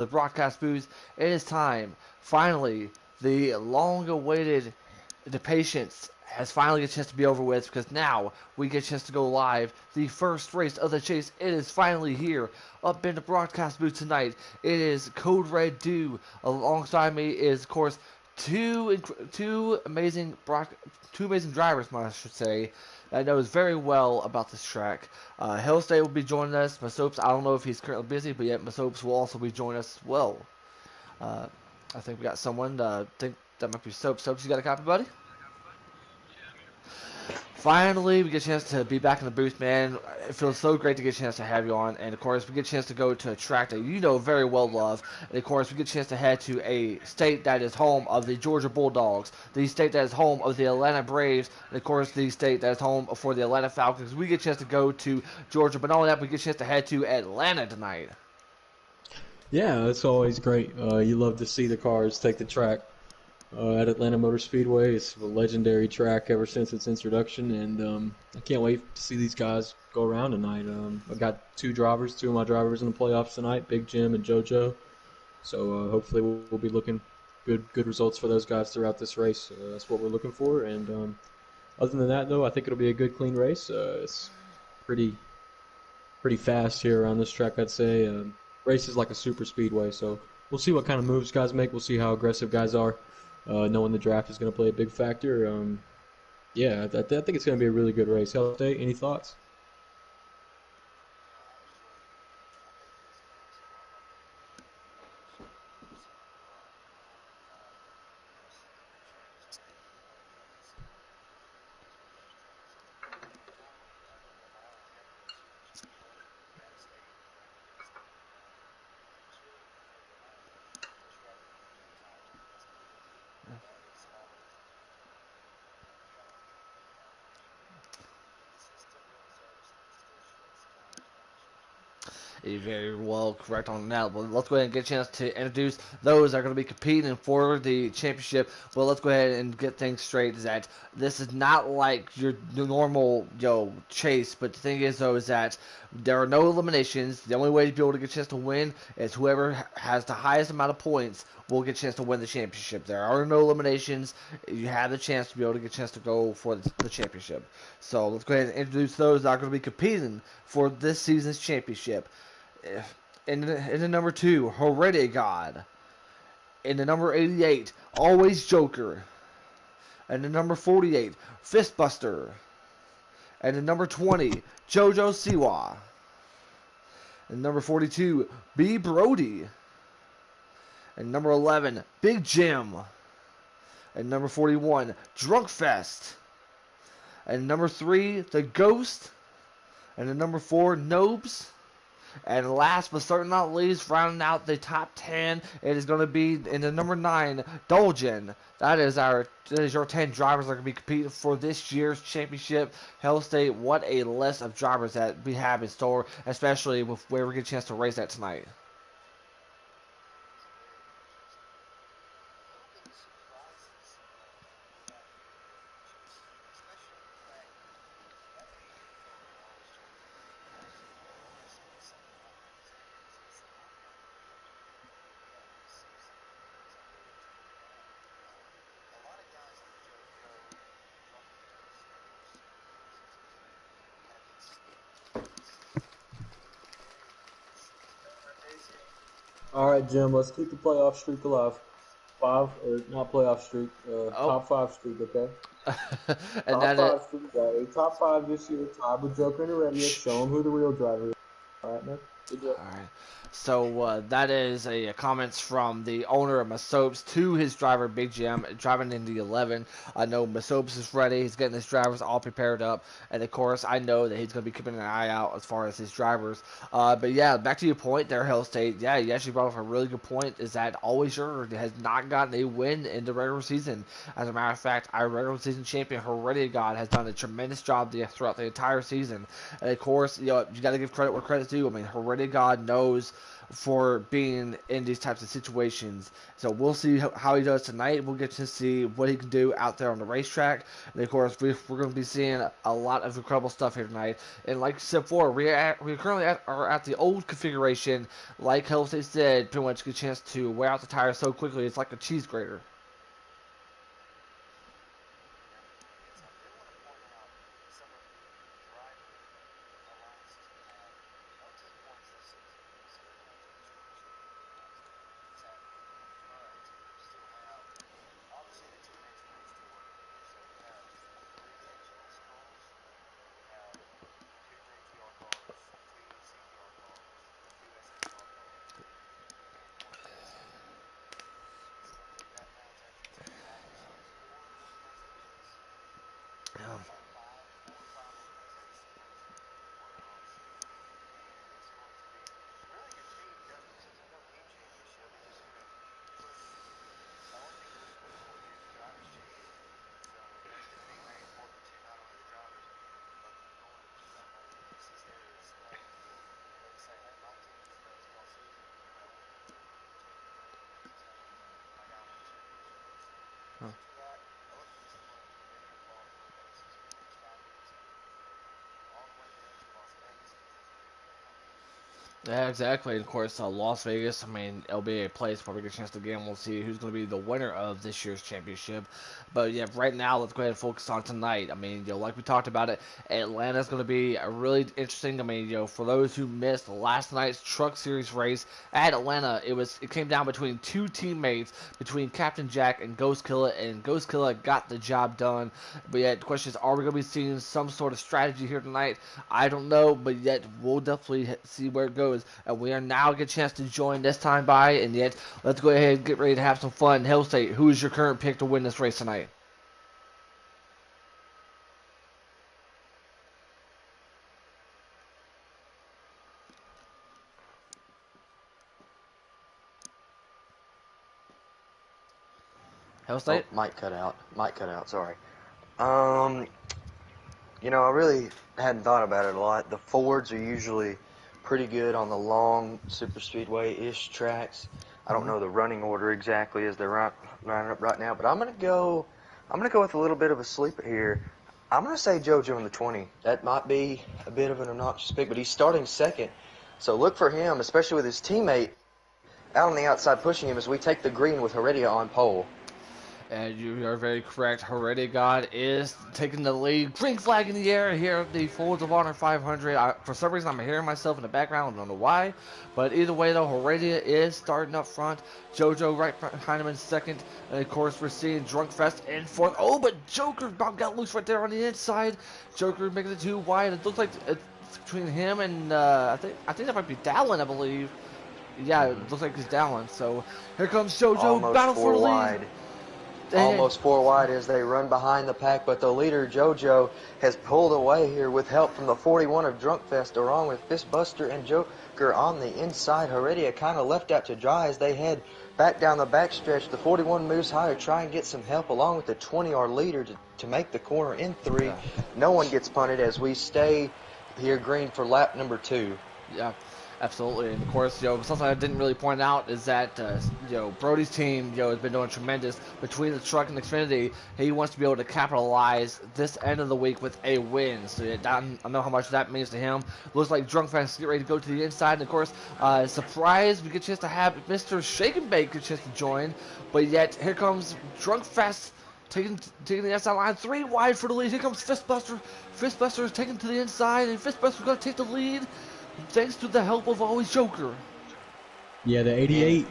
the broadcast booth. It is time. Finally, the long-awaited, the patience has finally get a chance to be over with because now we get a chance to go live. The first race of the chase, it is finally here up in the broadcast booth tonight. It is Code Red Dew. Alongside me is, of course, two amazing drivers, I should say, that knows very well about this track. Hellstay will be joining us. Masopes, I don't know if he's currently busy, but yet Masopes will also be joining us as well. Uh, I think we got someone. I think that might be Soaps. Soaps, you got a copy, buddy? Finally, we get a chance to be back in the booth, man. It feels so great to get a chance to have you on. And, of course, we get a chance to go to a track that you know very well love. And, of course, we get a chance to head to a state that is home of the Georgia Bulldogs, the state that is home of the Atlanta Braves, and, of course, the state that is home for the Atlanta Falcons. We get a chance to go to Georgia, but not only that, we get a chance to head to Atlanta tonight. Yeah, it's always great. You love to see the cars take the track at Atlanta Motor Speedway. It's a legendary track ever since its introduction, and I can't wait to see these guys go around tonight. I got two of my drivers in the playoffs tonight, Big Jim and JoJo. So hopefully we'll be looking good results for those guys throughout this race. That's what we're looking for. And other than that, though, I think it'll be a good, clean race. It's pretty fast here around this track, I'd say. Race is like a super speedway, so we'll see what kind of moves guys make. We'll see how aggressive guys are. Knowing the draft is going to play a big factor. Yeah, I think it's going to be a really good race. Day, any thoughts? You're very well correct on that. But let's go ahead and get a chance to introduce those that are going to be competing for the championship. Well, let's go ahead and get things straight. Is that this is not like your normal chase, but the thing is though is that there are no eliminations. The only way to be able to get a chance to win is whoever has the highest amount of points will get a chance to win the championship. There are no eliminations. You have the chance to be able to get a chance to go for the championship. So let's go ahead and introduce those that are going to be competing for this season's championship. In the number 2, Heredity God. In the number 88, Always Joker. And the number 48, Fistbuster. And the number 20, Jojo Siwa. And number 42, B. Brody. And number 11, Big Jim. And number 41, Drunk Fest. And number 3, The Ghost. And the number 4, Nobes. And last but certainly not least, rounding out the top 10, it is going to be in the number 9, Dolgen. That is your 10 drivers that are going to be competing for this year's championship. Hell State, what a list of drivers that we have in store, especially with where we get a chance to race at tonight. All right, Jim. Let's keep the playoff streak alive. Not playoff streak. Top 5 streak. Okay. And top 5 streak. Got a top 5 this year. Tied with Joker and Heredia. Show him who the real driver is. All right, man. Good job. All right. So that is a comments from the owner of Masopes to his driver Big Jim driving in the 11. I know Masopes is ready. He's getting his drivers all prepared up, and of course I know that he's going to be keeping an eye out as far as his drivers. But yeah, back to your point there, Hell State. Yeah, you actually brought up a really good point. Is that Always Joker has not gotten a win in the regular season. As a matter of fact, our regular season champion Heredia God has done a tremendous job throughout the entire season. And of course, you got to give credit where credit's due. I mean, Heredia already God knows for being in these types of situations. So we'll see how he does tonight. We'll get to see what he can do out there on the racetrack. And of course, we're going to be seeing a lot of incredible stuff here tonight. And like I said before, we currently are at the old configuration. Like Jose said, pretty much get a chance to wear out the tires so quickly. It's like a cheese grater. Yeah, exactly. And of course, Las Vegas, I mean, it'll be a place where we get a chance to again. We'll see who's going to be the winner of this year's championship. But yeah, right now, let's go ahead and focus on tonight. I mean, like we talked about it, Atlanta's going to be a really interesting. I mean, for those who missed last night's Truck Series race at Atlanta, it came down between two teammates, between Captain Jack and Ghost Killer, and Ghost Killer got the job done. But yet, the question is, are we going to be seeing some sort of strategy here tonight? I don't know, but yet we'll definitely see where it goes. And we are now get a chance to join this time by, and yet let's go ahead and get ready to have some fun. Hell State, who is your current pick to win this race tonight? Hell State? Oh, mic cut out. Mic cut out, sorry. I really hadn't thought about it a lot. The Fords are usually pretty good on the long super speedway-ish tracks. I don't know the running order exactly as they're lining up right now, but I'm gonna go with a little bit of a sleeper here. I'm gonna say JoJo in the 20. That might be a bit of an obnoxious pick, but he's starting second. So look for him, especially with his teammate out on the outside pushing him as we take the green with Heredia on pole. And you are very correct. Heredia God is taking the lead. Green flag in the air here at the Fords of Honor 500. For some reason, I'm hearing myself in the background. I don't know why. But either way, though, Heredia is starting up front. JoJo right behind him in second. And, of course, we're seeing Drunk Fest in fourth. Oh, but Joker about got loose right there on the inside. Joker making it too wide. It looks like it's between him and, I think that might be Dallin, I believe. Yeah, it looks like he's Dallin. So here comes JoJo. Almost battle for the lead. Wide. Almost four wide as they run behind the pack, but the leader, JoJo, has pulled away here with help from the 41 of Drunkfest, along with Fistbuster and Joker on the inside. Heredia kind of left out to dry as they head back down the backstretch. The 41 moves higher, try and get some help, along with the 20, our leader, to make the corner in 3. No one gets punted as we stay here green for lap number 2. Yeah. Absolutely, and of course, something I didn't really point out is that, Brody's team, has been doing tremendous between the truck and Xfinity. He wants to be able to capitalize this end of the week with a win. So I know how much that means to him. Looks like Drunk Fans get ready to go to the inside, and of course, surprise, we get a chance to have Mr. Shake and Bake get a chance to join. But yet, here comes Drunk Fest taking the outside line, 3 wide for the lead. Here comes Fistbuster. Fistbuster is taken to the inside, and Fistbuster's going to take the lead, thanks to the help of always Joker. Yeah, the 88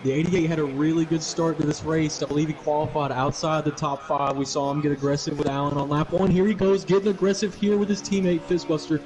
had a really good start to this race. I believe he qualified outside the top 5. We saw him get aggressive with Allen on lap 1. Here he goes, getting aggressive here with his teammate Fistbuster,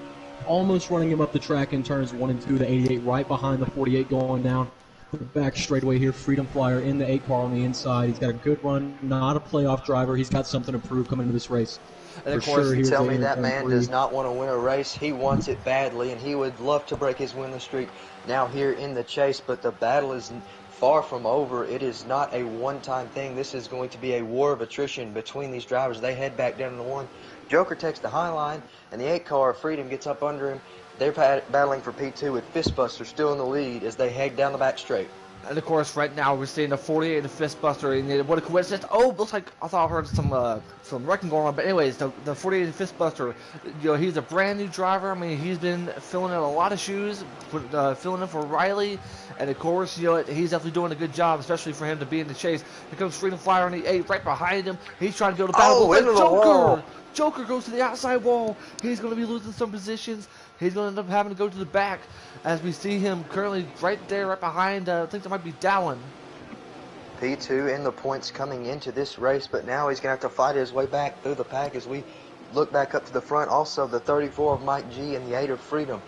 almost running him up the track in turns 1 and 2. The 88 right behind the 48 going down the back straightaway here. Freedom Flyer in the 8 car on the inside. He's got a good run, not a playoff driver. He's got something to prove coming into this race. And of course, you tell me that man does not want to win a race. He wants it badly, and he would love to break his winless streak now here in the chase. But the battle is far from over. It is not a one-time thing. This is going to be a war of attrition between these drivers. They head back down to the 1. Joker takes the high line, and the 8 car, Freedom, gets up under him. They're battling for P2 with Fistbuster still in the lead as they head down the back straight. And of course, right now we're seeing the 48 the Fistbuster, and what a coincidence! Oh, looks like I thought I heard some wrecking going on. But anyways, the 48 Fistbuster, he's a brand new driver. I mean, he's been filling in a lot of shoes, filling in for Riley, and of course, he's definitely doing a good job, especially for him to be in the chase. Here comes Freedom Flyer on the 8, right behind him. He's trying to build a battle with Joker. Joker goes to the outside wall. He's going to be losing some positions. He's going to end up having to go to the back as we see him currently right there, right behind, I think that might be Dallin. P2 in the points coming into this race, but now he's going to have to fight his way back through the pack as we look back up to the front. Also, the 34 of Mike G and the 8 of Freedom.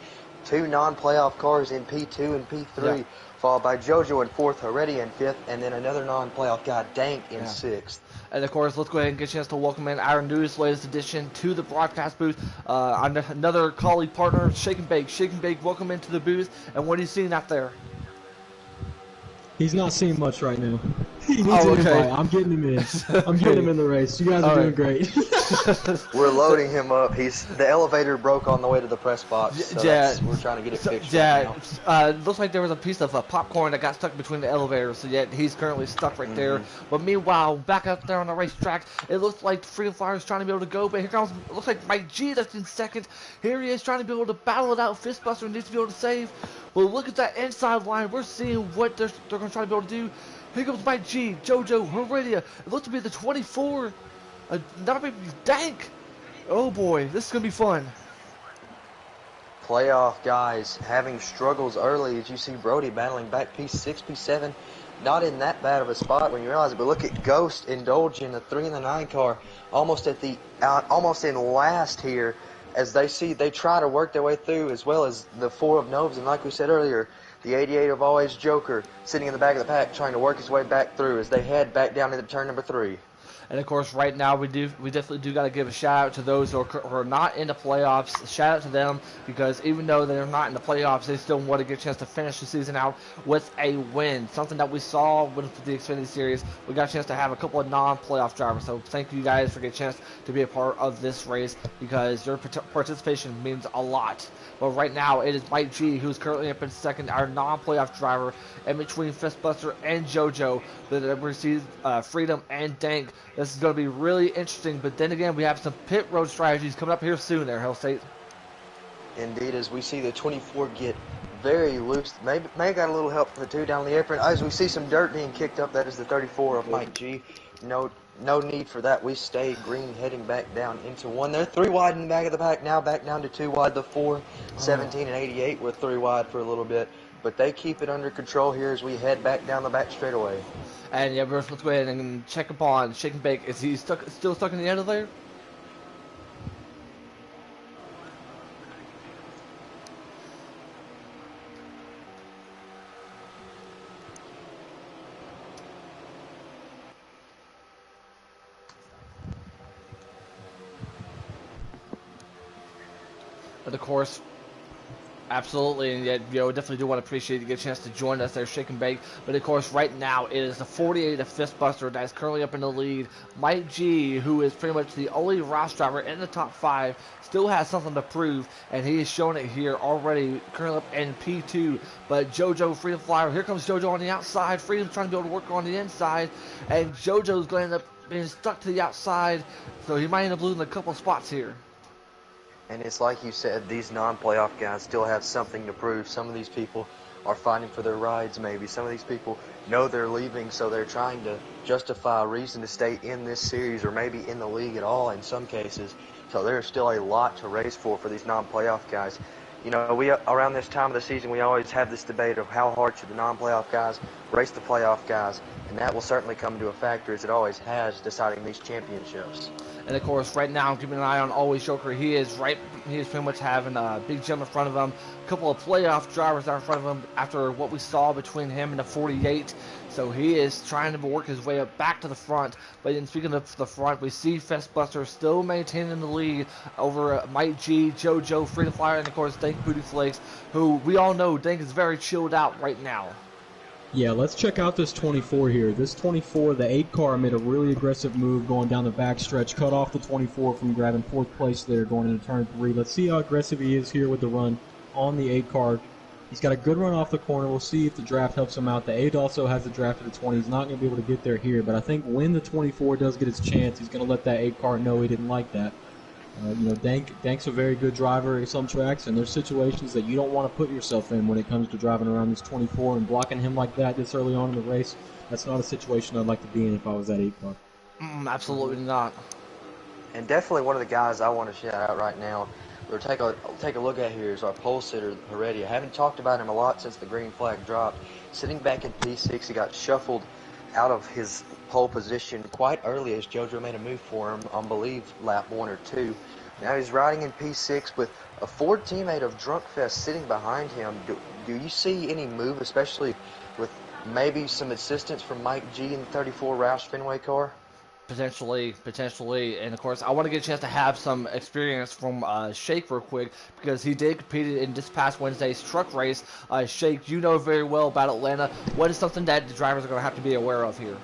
2 non-playoff cars in P2 and P3, followed by JoJo in 4th, Heredia in 5th, and then another non-playoff guy, Dank, in 6th. And of course, let's go ahead and get a chance to welcome in our newest, latest addition to the broadcast booth. Another colleague partner, Shake and Bake. Shake and Bake, welcome into the booth. And what are you seeing out there? He's not seeing much right now. He needs an invite. I'm getting him in. I'm getting him in the race. You guys are doing great. We're loading him up. The elevator broke on the way to the press box. So we're trying to get it fixed right now. Looks like there was a piece of popcorn that got stuck between the elevators, so yet he's currently stuck right there. But meanwhile, back up there on the racetrack, it looks like Freedom Flyer is trying to be able to go, but here comes, looks like Mike G that's in 2nd. Here he is trying to be able to battle it out. Fistbuster needs to be able to save. But look at that inside line. We're seeing what they're going to try to be able to do. Here comes Mike G, JoJo, Heredia. It looks to be the 24. Not maybe Dank. Oh boy, this is going to be fun. Playoff guys having struggles early, as you see Brody battling back P6, P7. Not in that bad of a spot when you realize it, but look at Ghost indulging the 3 and the 9 car almost in last here, as they try to work their way through, as well as the 4 of Novs, and like we said earlier, the 88 of Always Joker sitting in the back of the pack trying to work his way back through as they head back down into turn number 3. And of course, right now we definitely do got to give a shout out to those who are not in the playoffs. Shout out to them, because even though they're not in the playoffs, they still want to get a chance to finish the season out with a win. Something that we saw with the Xfinity Series. We got a chance to have a couple of non-playoff drivers. So thank you guys for getting a chance to be a part of this race, because your participation means a lot. But right now, it is Mike G, who's currently up in 2nd, our non-playoff driver, in between Fistbuster and JoJo. But we see Freedom and Dank. This is going to be really interesting. But then again, we have some pit road strategies coming up here soon there, Hell State. Indeed, as we see the 24 get very loose. May got a little help from the 2 down the apron. As we see some dirt being kicked up, that is the 34 of Mike G. No need for that. We stay green heading back down into 1. They're 3 wide in the back of the pack. Now back down to 2 wide. The 4, 17, and 88 were 3 wide for a little bit. But they keep it under control here as we head back down the back straightaway. And yeah, let's go ahead and check upon Shake and Bake. Is he still stuck in the elevator? But of course, absolutely, and yet, definitely do want to appreciate you get a chance to join us there, Shake and Bake. But of course, right now, it is the 48 of Fistbuster that is currently up in the lead. Mike G, who is pretty much the only Rouse driver in the top 5, still has something to prove, and he has shown it here already, currently up in P2. But JoJo, Freedom Flyer, here comes JoJo on the outside. Freedom's trying to be able to work on the inside, and JoJo's going to end up being stuck to the outside, so he might end up losing a couple spots here. And it's like you said, these non-playoff guys still have something to prove. Some of these people are fighting for their rides maybe. Some of these people know they're leaving, so they're trying to justify a reason to stay in this series or maybe in the league at all in some cases. So there's still a lot to race for these non-playoff guys. We around this time of the season, we always have this debate of how hard should the non-playoff guys race the playoff guys. And that will certainly come to a factor, as it always has, deciding these championships. And of course, right now, I'm keeping an eye on Always Joker. He is pretty much having a big jump in front of him. A couple of playoff drivers out in front of him after what we saw between him and the 48. So he is trying to work his way up back to the front. But in speaking of the front, we see Fistbuster still maintaining the lead over Mike G, JoJo, Freedom Flyer, and of course, Dank Booty Flakes, who we all know Dank is very chilled out right now. Yeah, let's check out this 24 here. This 24, the 8 car made a really aggressive move going down the backstretch, cut off the 24 from grabbing 4th place there going into turn 3. Let's see how aggressive he is here with the run on the 8 car. He's got a good run off the corner. We'll see if the draft helps him out. The 8 also has the draft of the 20. He's not going to be able to get there here, but I think when the 24 does get his chance, he's going to let that 8 car know he didn't like that. Dank's a very good driver at some tracks, and there's situations that you don't want to put yourself in when it comes to driving around this 24 and blocking him like that this early on in the race. That's not a situation I'd like to be in if I was that 8 car. Absolutely not. And definitely one of the guys I want to shout out right now, or take a look at here, is our pole sitter, Heredia. I haven't talked about him a lot since the green flag dropped. Sitting back in P6, he got shuffled out of his pole position quite early as JoJo made a move for him on, believe, lap 1 or 2. Now he's riding in P6 with a Ford teammate of Drunkfest sitting behind him. Do you see any move, especially with maybe some assistance from Mike G in the 34 Roush Fenway car? Potentially, and of course, I want to get a chance to have some experience from Shake real quick because he did compete in this past Wednesday's truck race. Shake, you know very well about Atlanta. What is something that the drivers are going to have to be aware of here?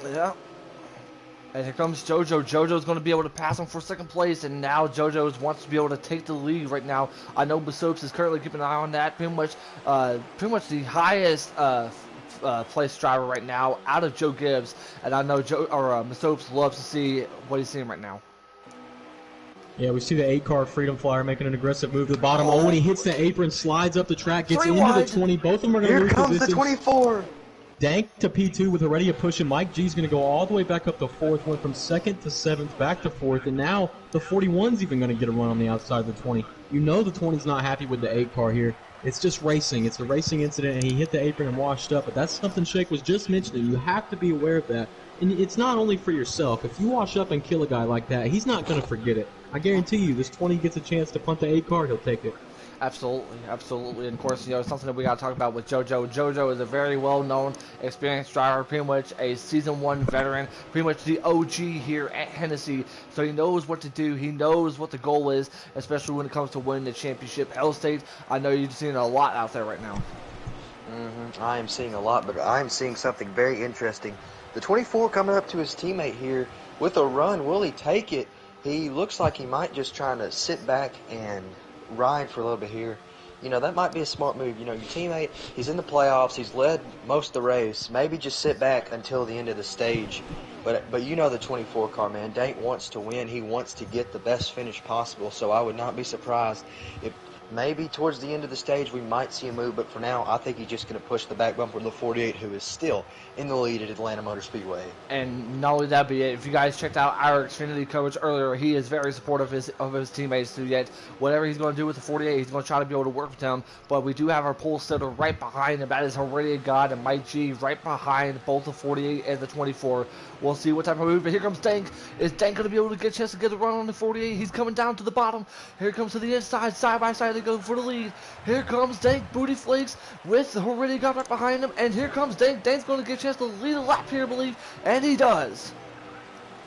Yeah. And here comes JoJo. JoJo's going to be able to pass him for second place, and now JoJo wants to be able to take the lead right now. I know Masopes is currently keeping an eye on that. Pretty much the highest place driver right now out of Joe Gibbs, and I know Masopes loves to see what he's seeing right now. Yeah, we see the 8 car Freedom Flyer making an aggressive move to the bottom. Oh, when he hits the apron, slides up the track, gets into the 20. Both of them are going to lose position. Here comes the 24. Dank to P2 with Heredia pushing. Mike G's going to go all the way back up to 4th, went from 2nd to 7th, back to 4th, and now the 41's even going to get a run on the outside of the 20. You know the 20's not happy with the 8 car here. It's just racing. It's a racing incident, and he hit the apron and washed up, but that's something Shake was just mentioning. You have to be aware of that. And it's not only for yourself. If you wash up and kill a guy like that, he's not going to forget it. I guarantee you, this 20 gets a chance to punt the 8 car, he'll take it. Absolutely. And of course, something that we got to talk about with JoJo. JoJo is a very well-known, experienced driver, pretty much a Season 1 veteran, pretty much the OG here at Hennessy. So he knows what to do. He knows what the goal is, especially when it comes to winning the championship. L State, I know you're seeing a lot out there right now. I am seeing a lot, but I am seeing something very interesting. The 24 coming up to his teammate here with a run. Will he take it? He looks like he might just trying to sit back and ride for a little bit here. That might be a smart move. Your teammate, he's in the playoffs, he's led most of the race. Maybe just sit back until the end of the stage. But the 24 car, man, Dank wants to win. He wants to get the best finish possible. So I would not be surprised if maybe towards the end of the stage we might see a move, but for now I think he's just going to push the back bumper of the 48, who is still in the lead at Atlanta Motor Speedway. And not only that, but if you guys checked out our Xfinity coverage earlier, he is very supportive of his teammates. So yet, whatever he's going to do with the 48, he's going to try to be able to work with them. But we do have our pole sitter right behind him. That is Heredia God and Mike G right behind both the 48 and the 24. We'll see what type of move. But here comes Dank. Is Dank going to be able to get a chance to get a run on the 48? He's coming down to the bottom. Here he comes to the inside, side by side. They go for the lead. Here comes Dank, booty flakes with Heredia God right behind him. And here comes Dank. Dank's going to get a chance to lead a lap here, I believe, and he does.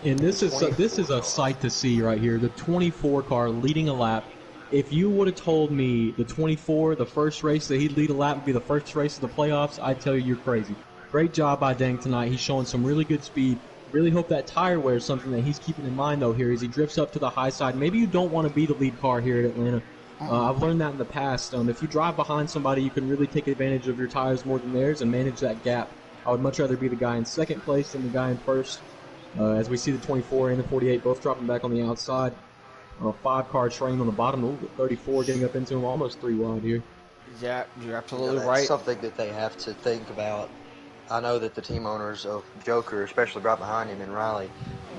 And this is a sight to see right here. The 24 car leading a lap. If you would have told me the 24, the first race that he'd lead a lap would be the first race of the playoffs, I'd tell you you're crazy. Great job by Dank tonight. He's showing some really good speed. Really hope that tire wear is something that he's keeping in mind, though, here as he drifts up to the high side. Maybe you don't want to be the lead car here at Atlanta. I've learned that in the past. If you drive behind somebody, you can really take advantage of your tires more than theirs and manage that gap. I would much rather be the guy in second place than the guy in first. As we see the 24 and the 48 both dropping back on the outside. 5-car train on the bottom, a little bit 34 getting up into him, almost 3 wide here. Yeah, you're absolutely that's right. Something that they have to think about. I know that the team owners of Joker, especially right behind him in Riley,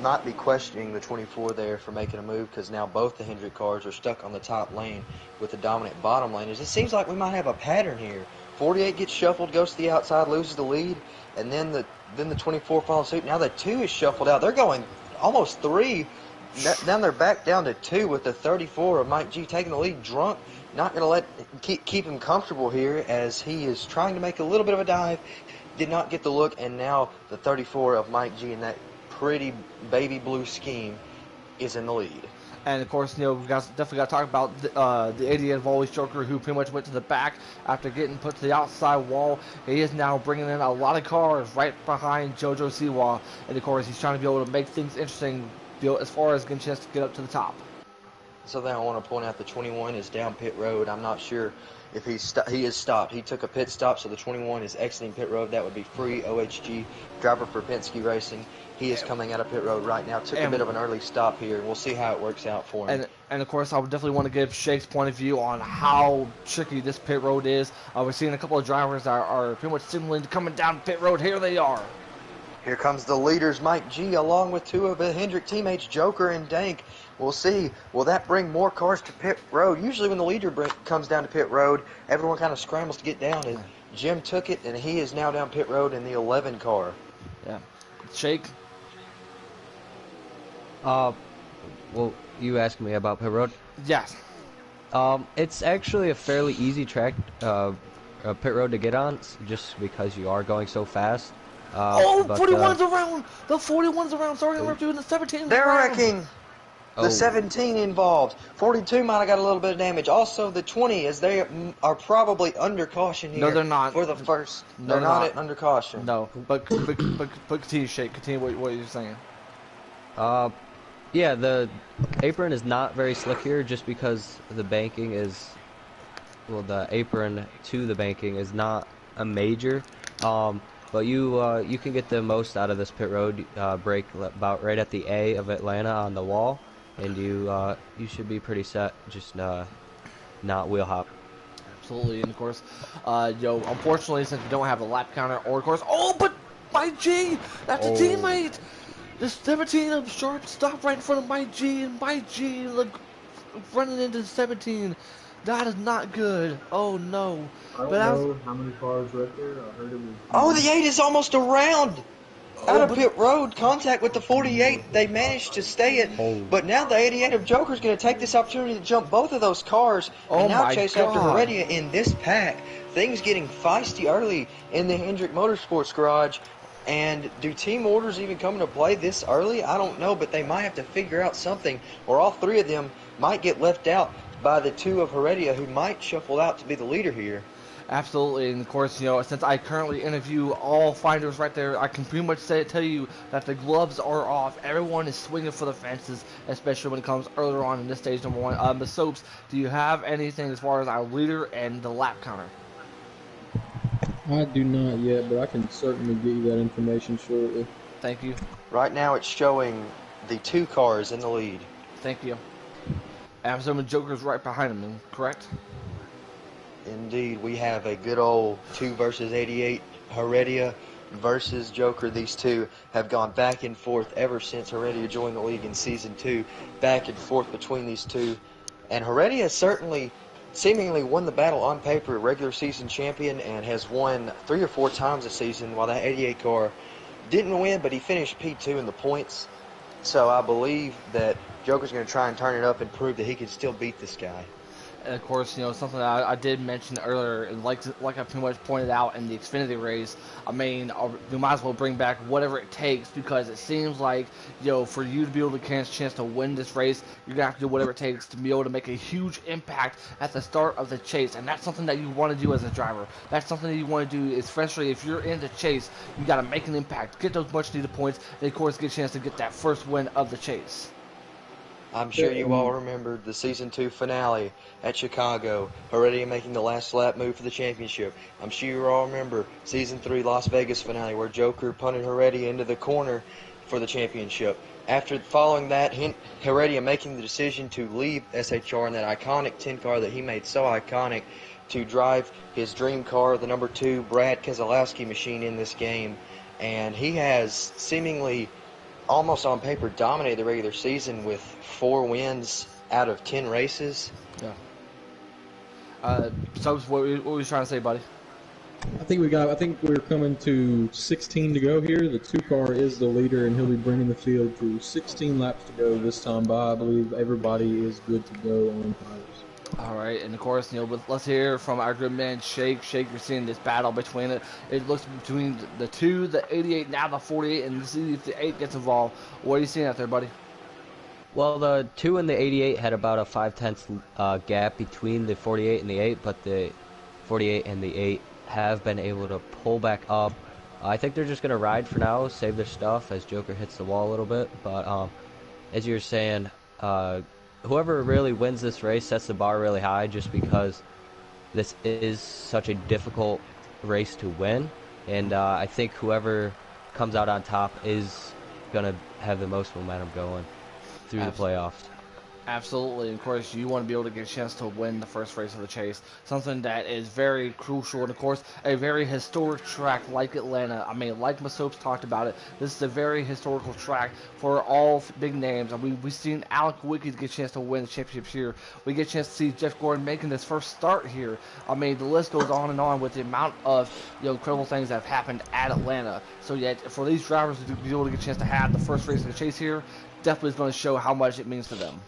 might be questioning the 24 there for making a move, because now both the Hendrick cars are stuck on the top lane with the dominant bottom laners. It seems like we might have a pattern here. 48 gets shuffled, goes to the outside, loses the lead, and then the then the 24 follows suit. Now the 2 is shuffled out. They're going almost 3. Now they're back down to 2 with the 34 of Mike G taking the lead. Drunk, not going to keep him comfortable here as he is trying to make a little bit of a dive. Did not get the look, and now the 34 of Mike G in that pretty baby blue scheme is in the lead. And of course, we've definitely got to talk about the 88 of Always Joker, who pretty much went to the back after getting put to the outside wall. He is now bringing in a lot of cars right behind JoJo Siwa, and of course, he's trying to be able to make things interesting as far as getting a chance to get up to the top. So then I want to point out the 21 is down pit road. I'm not sure if he is stopped. He took a pit stop, so the 21 is exiting pit road. That would be free OHG driver for Penske Racing. He is coming out of pit road right now. Took a bit of an early stop here. We'll see how it works out for him. And of course, I would definitely want to give Shake's point of view on how tricky this pit road is. We're seeing a couple of drivers that are pretty much signaling coming down pit road. Here they are. Here comes the leaders, Mike G, along with 2 of the Hendrick teammates, Joker and Dank. We'll see. Will that bring more cars to pit road? Usually when the leader comes down to pit road, everyone kind of scrambles to get down. And Jim took it, and he is now down pit road in the 11 car. Yeah. Shake? Well, you asked me about pit road? Yes. It's actually a fairly easy track, pit road to get on, just because you are going so fast. 41's around! The 41's around! Sorry, we're doing the 17's They're around. wrecking! The 17 involved. 42 might have got a little bit of damage. Also, the 20, as they are probably under caution here. No, they're not. For the first. No, they're not under caution. No, but continue, Shake. Continue what you're saying. Yeah, the apron is not very slick here just because the banking is, well, the apron to the banking is not a major. But you can get the most out of this pit road break about right at the A of Atlanta on the wall, and you should be pretty set. Just not wheel hop. Absolutely, and of course, unfortunately, since we don't have a lap counter, or of course, but Mike G, that's a teammate. The 17 of Sharp stopped right in front of Mike G, and Mike G running into 17. That is not good. Oh no. I don't know how many cars right there. I heard it was. The 8 is almost around. Out of pit road, contact with the 48. They managed to stay it, but now the 88 of Joker's going to take this opportunity to jump both of those cars and now chase after Heredia in this pack. Things getting feisty early in the Hendrick Motorsports garage. And do team orders even come into play this early? I don't know, but they might have to figure out something, or all 3 of them might get left out by the 2 of Heredia, who might shuffle out to be the leader here. Absolutely, and of course, since I currently interview all finders right there, I can pretty much tell you that the gloves are off. Everyone is swinging for the fences, especially when it comes earlier on in this stage number 1. Ms. Soaps, do you have anything as far as our leader and the lap counter? I do not yet, but I can certainly get you that information shortly. Thank you. Right now it's showing the 2 cars in the lead. Thank you. And I'm assuming Joker's right behind him, correct? Indeed, we have a good old 2 versus 88. Heredia versus Joker. These 2 have gone back and forth ever since Heredia joined the league in Season 2. Back and forth between these 2. And Heredia certainly seemingly won the battle on paper, regular season champion, and has won 3 or 4 times this season, while that 88 car didn't win, but he finished P2 in the points. So I believe that Joker's going to try and turn it up and prove that he can still beat this guy. And of course, something that I did mention earlier, and like I pretty much pointed out in the Xfinity race, I mean, we might as well bring back whatever it takes, because it seems like, for you to be able to get a chance to win this race, you're going to have to do whatever it takes to be able to make a huge impact at the start of the chase. And that's something that you want to do as a driver. That's something that you want to do, especially if you're in the chase. You got to make an impact, get those much needed points, and of course get a chance to get that first win of the chase. I'm sure you all remember the Season 2 finale at Chicago, Heredia making the last lap move for the championship. I'm sure you all remember Season 3 Las Vegas finale, where Joker punted Heredia into the corner for the championship. After following that, Heredia making the decision to leave SHR in that iconic 10 car that he made so iconic to drive his dream car, the number 2 Brad Keselowski machine in this game. And he has seemingly, almost on paper, dominated the regular season with 4 wins out of 10 races. Yeah. So what were you trying to say, buddy? I think we're coming to 16 to go here. The 2-car is the leader, and he'll be bringing the field through 16 laps to go this time by. I believe everybody is good to go on tires. All right, and of course, let's hear from our good man Shake. Shake, you're seeing this battle between it. It looks between the 2, the 88, now the 48, and see if the 8 gets involved. What are you seeing out there, buddy? Well, the 2 and the 88 had about a 5/10 gap between the 48 and the 8, but the 48 and the 8 have been able to pull back up. I think they're just going to ride for now, save their stuff as Joker hits the wall a little bit. But as you were saying, whoever really wins this race sets the bar really high, just because this is such a difficult race to win. And I think whoever comes out on top is going to have the most momentum going through the playoffs. Absolutely. Of course, you want to be able to get a chance to win the first race of the chase. Something that is very crucial, and of course, a very historic track like Atlanta. I mean, like Masopes talked about it, this is a very historical track for all big names. I mean, we've seen Alec Wicki get a chance to win the championship here. We get a chance to see Jeff Gordon making his first start here. I mean, the list goes on and on with the amount of incredible things that have happened at Atlanta. So yet, for these drivers to be able to get a chance to have the first race of the chase here, definitely is going to show how much it means to them.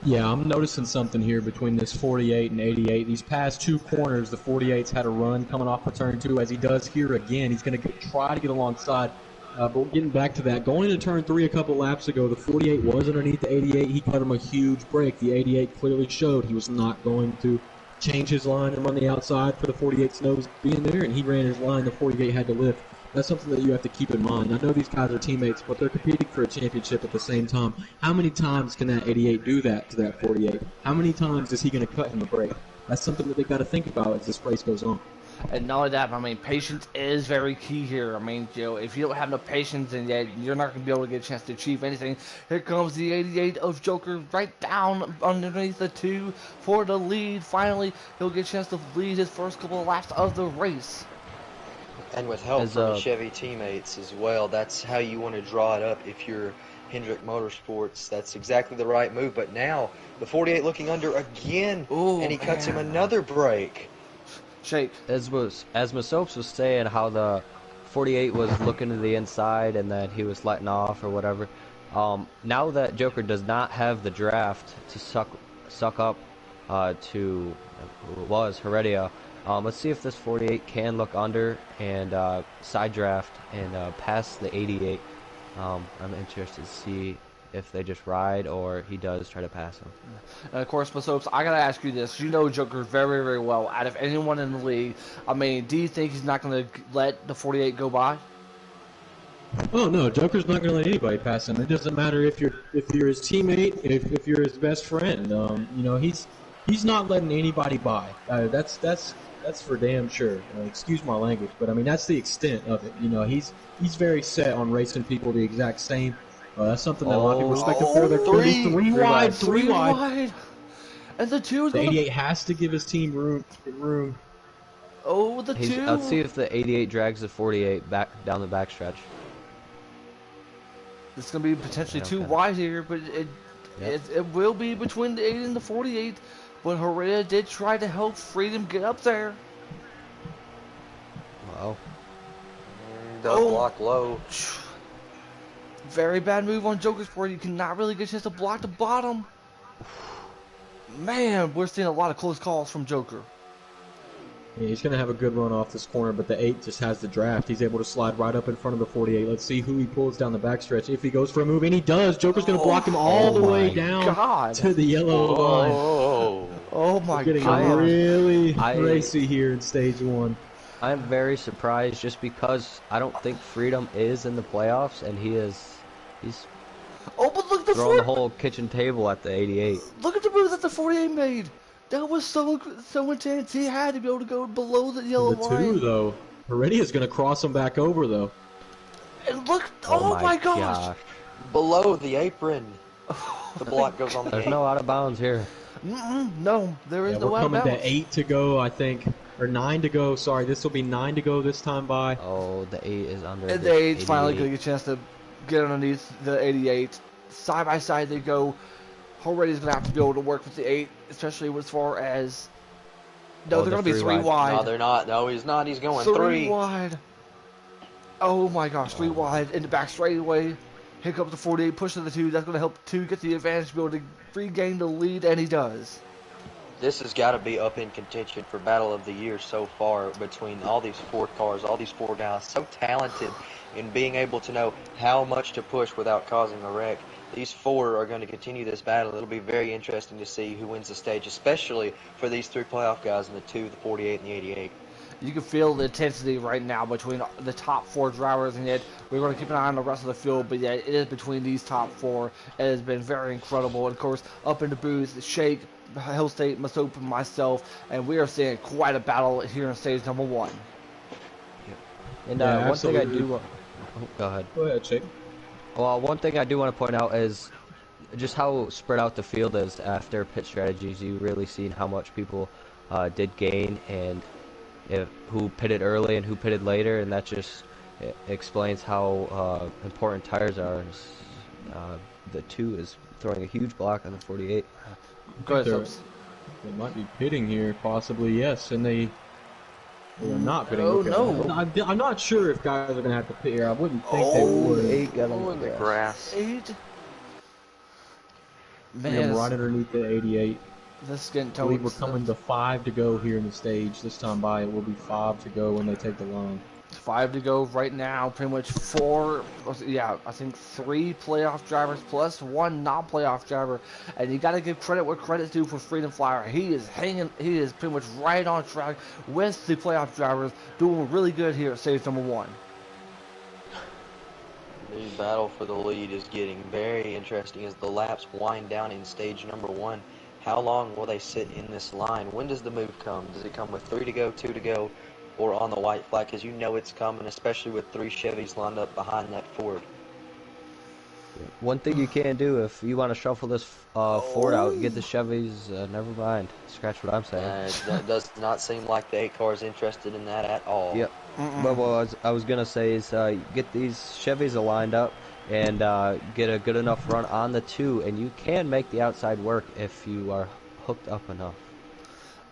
Yeah, I'm noticing something here between this 48 and 88. These past 2 corners, the 48's had a run coming off of turn 2, as he does here again. He's going to try to get alongside. But getting back to that, going into turn 3 a couple laps ago, the 48 was underneath the 88. He cut him a huge break. The 88 clearly showed he was not going to change his line and run the outside for the 48's nose being there, and he ran his line. The 48 had to lift. That's something that you have to keep in mind. I know these guys are teammates, but they're competing for a championship at the same time. How many times can that 88 do that to that 48? How many times is he going to cut him a break? That's something that they've got to think about as this race goes on. And not only that, but I mean, patience is very key here. I mean, if you don't have no patience, then you're not going to be able to get a chance to achieve anything. Here comes the 88 of Joker right down underneath the 2 for the lead. Finally, he'll get a chance to lead his first couple of laps of the race. And with help from his Chevy teammates as well, that's how you want to draw it up if you're Hendrick Motorsports. That's exactly the right move. But now, the 48 looking under again, and he cuts him another break. Shake. As Masopes was saying, how the 48 was looking to the inside and that he was letting off or whatever. Now that Joker does not have the draft to suck up to who it was Heredia, let's see if this 48 can look under and side draft and pass the 88. I'm interested to see if they just ride or he does try to pass him. And of course, Masopes, I gotta ask you this. You know Joker very, very well. Out of anyone in the league, I mean, do you think he's not going to let the 48 go by? Oh no, Joker's not going to let anybody pass him. It doesn't matter if you're his teammate, if you're his best friend. He's not letting anybody by. That's for damn sure. Excuse my language, but I mean that's the extent of it. He's very set on racing people the exact same. That's something that a lot of people respect him for. They're three wide. And the 2 is the 88 has to give his team room. Oh, the 2. Let's see if the 88 drags the 48 back down the backstretch. It's going to be potentially too wide here, but it will be between the 8 and the 48. But Heredia did try to help Freedom get up there. Wow. Does block low. Very bad move on Joker's part. You cannot really get a chance to block the bottom. Man, we're seeing a lot of close calls from Joker. Yeah, he's going to have a good run off this corner, but the 8 just has the draft. He's able to slide right up in front of the 48. Let's see who he pulls down the backstretch. If he goes for a move, and he does, Joker's going to block him all the way down to the yellow line. Oh my God. Getting really racy here in stage 1. I'm very surprised just because I don't think Freedom is in the playoffs, and he's but look, throwing the whole kitchen table at the 88. Look at the move that the 48 made. That was so intense. He had to be able to go below the yellow line. The 2, though. Heredia's going to cross him back over, though. And look, oh my gosh. Below the apron. The block goes on the There's no out of bounds here. No, there is no out of bounds. We're coming to 8 to go, I think. Or 9 to go. Sorry, this will be 9 to go this time by. Oh, the 8 is under. And the 8's finally going to get a chance to get underneath the 88. Side by side they go. Heredia's going to have to be able to work with the 8, especially as far as No, Oh, they're going to be 3 No, wide. they're not. No, he's not. He's going 3 3. wide. Oh my gosh, 3 wide in the back straightaway. Here comes the 48, pushing the 2. That's going to help 2 get the advantage, be able to regain the lead, and he does. This has got to be up in contention for Battle of the Year so far between all these 4 cars, all these 4 guys, so talented in being able to know how much to push without causing a wreck. These 4 are going to continue this battle. It'll be very interesting to see who wins the stage, especially for these 3 playoff guys in the 2, the 48, and the 88. You can feel the intensity right now between the top 4 drivers, and yet we're going to keep an eye on the rest of the field, but yet it is between these top 4. It has been very incredible. And of course, up in the booth, Shake, Hill State, Masopa, myself, and we are seeing quite a battle here in stage number 1. And Yeah, one thing I absolutely. do want... Oh, go ahead. Go ahead, Shake. Well, one thing I do want to point out is just how spread out the field is after pit strategies. You really seen how much people did gain, and who pitted early and who pitted later, and that just explains how important tires are. The 2 is throwing a huge block on the 48. Go ahead, They're- Subs. They might be pitting here, possibly, yes, and they are not pitting. Oh, Okay. no. I'm not sure if guys are going to have to pit here. I wouldn't think they would. 8 got Oh, on in the the grass. grass. 8. Yeah, Man, right underneath the 88. this is getting I believe we're told. coming to 5 to go here in the stage. This time by it will be 5 to go when they take the line. 5 to go right now. Pretty much 4. Yeah, I think 3 playoff drivers plus 1 non-playoff driver. And you got to give credit where credit's due for Freedom Flyer. He is hanging. He is pretty much right on track with the playoff drivers, doing really good here at stage number 1. The battle for the lead is getting very interesting as the laps wind down in stage number 1. How long will they sit in this line? When does the move come? Does it come with 3 to go, 2 to go, or on the white flag? Because you know it's coming, especially with 3 Chevys lined up behind that Ford. One thing you can do if you want to shuffle this Ford out, get the Chevys. Never mind. Scratch what I'm saying. That does not seem like the 8 car is interested in that at all. Yep. But what I was gonna say is get these Chevys lined up and get a good enough run on the 2, and you can make the outside work if you are hooked up enough.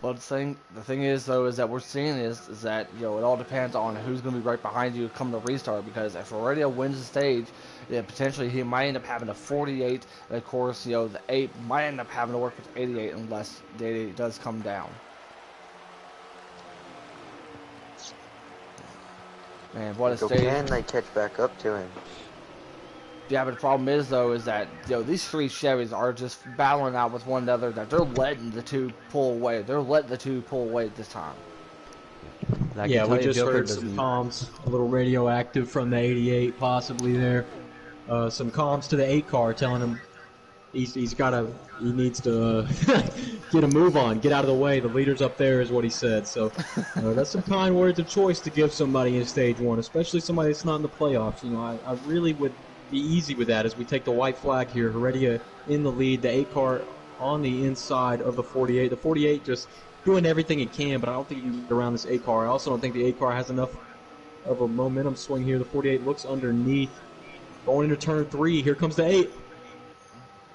Well, the thing is though, is that we're seeing is that it all depends on who's going to be right behind you come the restart. Because if Heredia wins the stage, potentially he might end up having a 48. And of course, the 8 might end up having to work with 88 unless the 88 does come down. Man, what a So stage! can they catch back up to him? Yeah, but the problem is though, is that these 3 Chevys are just battling out with one another. That they're letting the 2 pull away. They're letting the 2 pull away this time. And I Yeah, can we tell you just Joker heard some doesn't- comms, a little radioactive from the 88 possibly there. Some comms to the 8 car telling him he needs to get a move on, get out of the way. The leader's up there is what he said. So that's some kind words of choice to give somebody in stage 1, especially somebody that's not in the playoffs. I really would be easy with that as we take the white flag here. Heredia in the lead, the 8 car on the inside of the 48. The 48 just doing everything it can, but I don't think you can get around this 8 car. I also don't think the 8 car has enough of a momentum swing here. The 48 looks underneath. Going into turn 3, here comes the 8.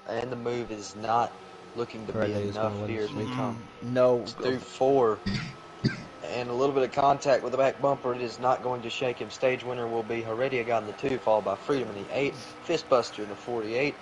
And the move is not looking to be Heredia's enough gonna win here as we this come No, through 4. And a little bit of contact with the back bumper. It is not going to shake him. Stage winner will be Heredia got in the 2, followed by Freedom in the 8, Fistbuster in the 48.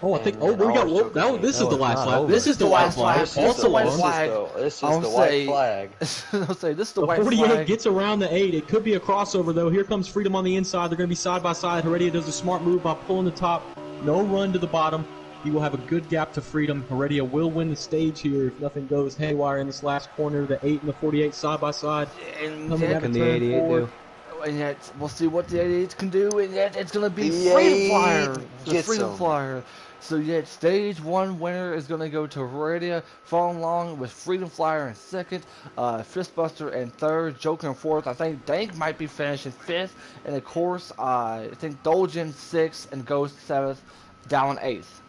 Oh, I think. and Oh, then we got. also Whoa, this is No, the it's last not lap. over. This is the white flag. This is Also the white white flag. This is I'll the say- white flag. I'll say this is the The white 48 flag. gets around the 8. It could be a crossover, though. Here comes Freedom on the inside. They're going to be side by side. Heredia does a smart move by pulling the top. No run to the bottom. He will have a good gap to Freedom. Heredia will win the stage here if nothing goes haywire in this last corner. The 8 and the 48 side by side. And Coming yet, out Can of the turn 88 4. do? and yet we'll see what the 88s can do, and yet it's going to be The Freedom 88 Flyer. The gets Freedom 'em. Flyer. So yet stage 1 winner is going to go to Heredia, following along with Freedom Flyer in 2nd, Fistbuster in 3rd, Joker in 4th. I think Dank might be finishing 5th, and of course I think Dolgen 6th and Ghost 7th, down 8th.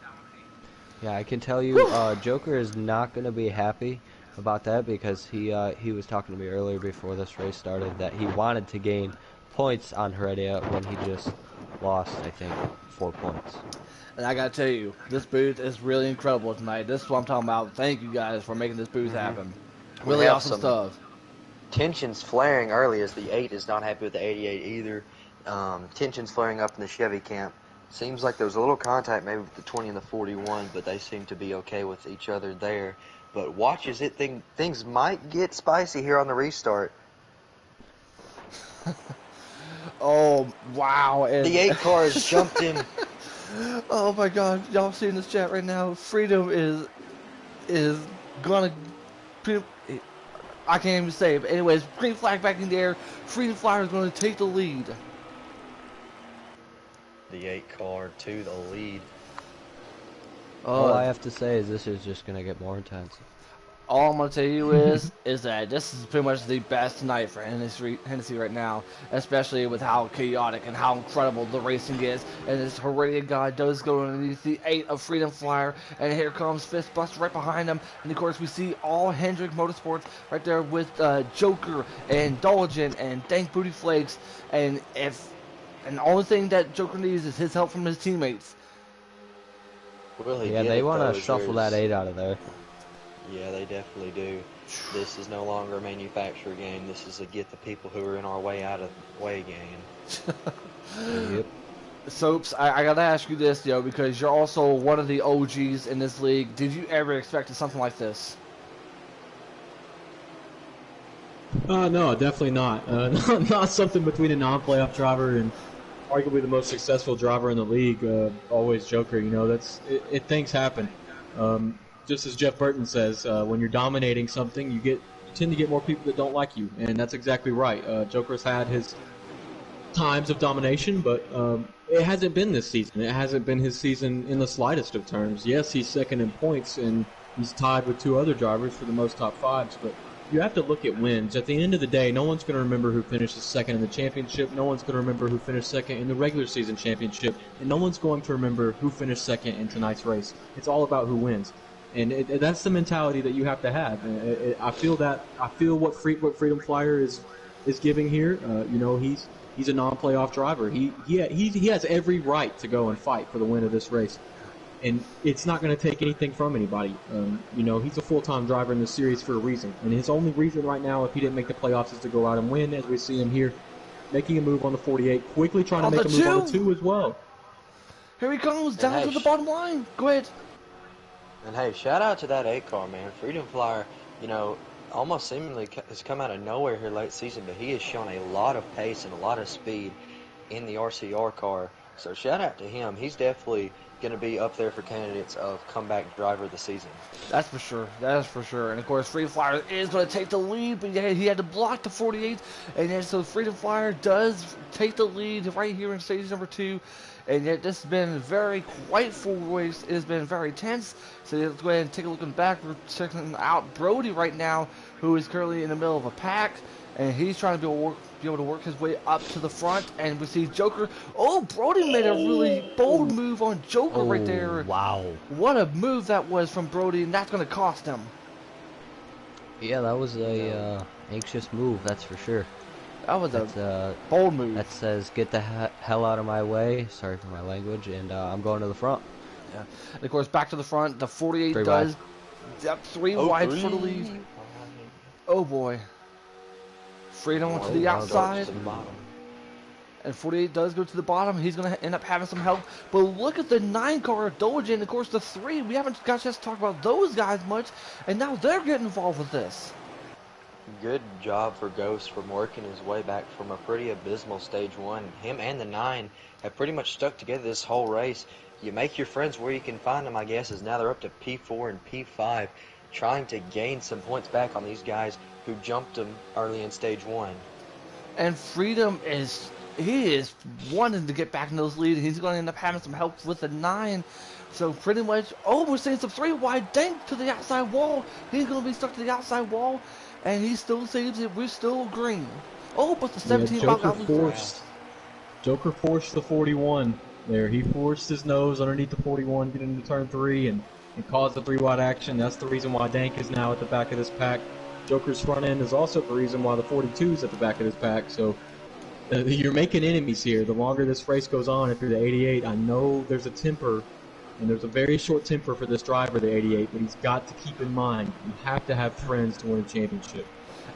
Yeah, I can tell you, Joker is not going to be happy about that because he was talking to me earlier before this race started that he wanted to gain points on Heredia when he just lost, I think, 4 points. And I gotta tell you, this booth is really incredible tonight. This is what I'm talking about. Thank you guys for making this booth happen. We Really have awesome some stuff. tensions flaring early as the 8 is not happy with the 88 either. Tensions flaring up in the Chevy camp. Seems like there was a little contact maybe with the 20 and the 41, but they seem to be okay with each other there. But watch as things might get spicy here on the restart. Oh wow! The 8 car has jumped him. Oh my God! Y'all see in this chat right now? Freedom is gonna. I can't even say it. But anyways, green flag back in the air. Freedom Flyer is going to take the lead. The 8 car to the lead. All I have to say is this is just gonna get more intense. All I'm gonna tell you is that this is pretty much the best night for Hennessy right now, especially with how chaotic and how incredible the racing is. And this Heredia guy does go underneath the 8 of Freedom Flyer, and here comes Fistbuster right behind him. And of course, we see all Hendrick Motorsports right there with Joker and Dolgen and Dank Booty Flakes. And the only thing that Joker needs is his help from his teammates. Yeah, they want to shuffle that 8 out of there. Yeah, they definitely do. This is no longer a manufacturer game. This is a get the people who are in our way out of the way game. Yep. Soaps, I gotta ask you this, yo, because you're also one of the OGs in this league. Did you ever expect something like this? No, definitely not. Not something between a non-playoff driver and arguably the most successful driver in the league. Always Joker, you know. Things happen. Just as Jeff Burton says, when you're dominating something, you tend to get more people that don't like you, and that's exactly right. Joker's had his times of domination, but it hasn't been this season. It hasn't been his season in the slightest of terms. Yes, he's second in points, and he's tied with 2 other drivers for the most top 5s, but you have to look at wins. At the end of the day, no one's going to remember who finished second in the championship. No one's going to remember who finished second in the regular season championship, and no one's going to remember who finished second in tonight's race. It's all about who wins. And that's the mentality that you have to have. I feel what Freedom Flyer is giving here. You know, he's a non-playoff driver. He has every right to go and fight for the win of this race, and it's not going to take anything from anybody. You know, he's a full-time driver in this series for a reason, and his only reason right now, if he didn't make the playoffs, is to go out and win. As we see him here, making a move on the 48, quickly trying to make a move on the 2 as well. Here he comes down to the bottom line. Go ahead. And hey, shout out to that 8 car, man. Freedom Flyer, you know, almost seemingly has come out of nowhere here late season, but he has shown a lot of pace and a lot of speed in the RCR car. So shout out to him. He's definitely going to be up there for candidates of comeback driver of the season. That's for sure. That is for sure. And of course, Freedom Flyer is going to take the lead, but he had to block the 48. And then so Freedom Flyer does take the lead right here in stage number 2. And yet this has been very quite full race. It has been very tense. So let's go ahead and take a look in the back. We're checking out Brody right now, who is currently in the middle of a pack. And he's trying to be able to work his way up to the front. And we see Joker. Oh, Brody made a really bold move on Joker right there. Wow. What a move that was from Brody, and that's going to cost him. Yeah, that was a anxious move, that's for sure. That was a bold move. That says, get the hell out of my way. Sorry for my language. And I'm going to the front. Yeah. And of course, back to the front. The 48 3 does. wide. Yep, 3 wide for the lead. Oh, boy. Freedom to the outside. To the bottom. And 48 does go to the bottom. He's going to end up having some help. But look at the 9 car, Doge, and of course the 3. We haven't got a chance to talk about those guys much. And now they're getting involved with this. Good job for Ghost from working his way back from a pretty abysmal stage 1. Him and the 9 have pretty much stuck together this whole race. You make your friends where you can find them, I guess, as now they're up to P4 and P5, trying to gain some points back on these guys who jumped them early in stage 1. And Freedom he is wanting to get back in those leads. He's going to end up having some help with the 9. So pretty much, we're seeing some 3 wide Dank to the outside wall. He's going to be stuck to the outside wall. And he still saves it. We're still green. Oh, but the 17 Joker forced the 41 there. He forced his nose underneath the 41, getting into turn 3, and caused the 3 wide action. That's the reason why Dank is now at the back of this pack. Joker's front end is also the reason why the 42 is at the back of this pack. So you're making enemies here. The longer this race goes on, if you're the 88, I know there's a temper And there's a very short temper for this driver, the 88, but he's got to keep in mind, you have to have friends to win a championship.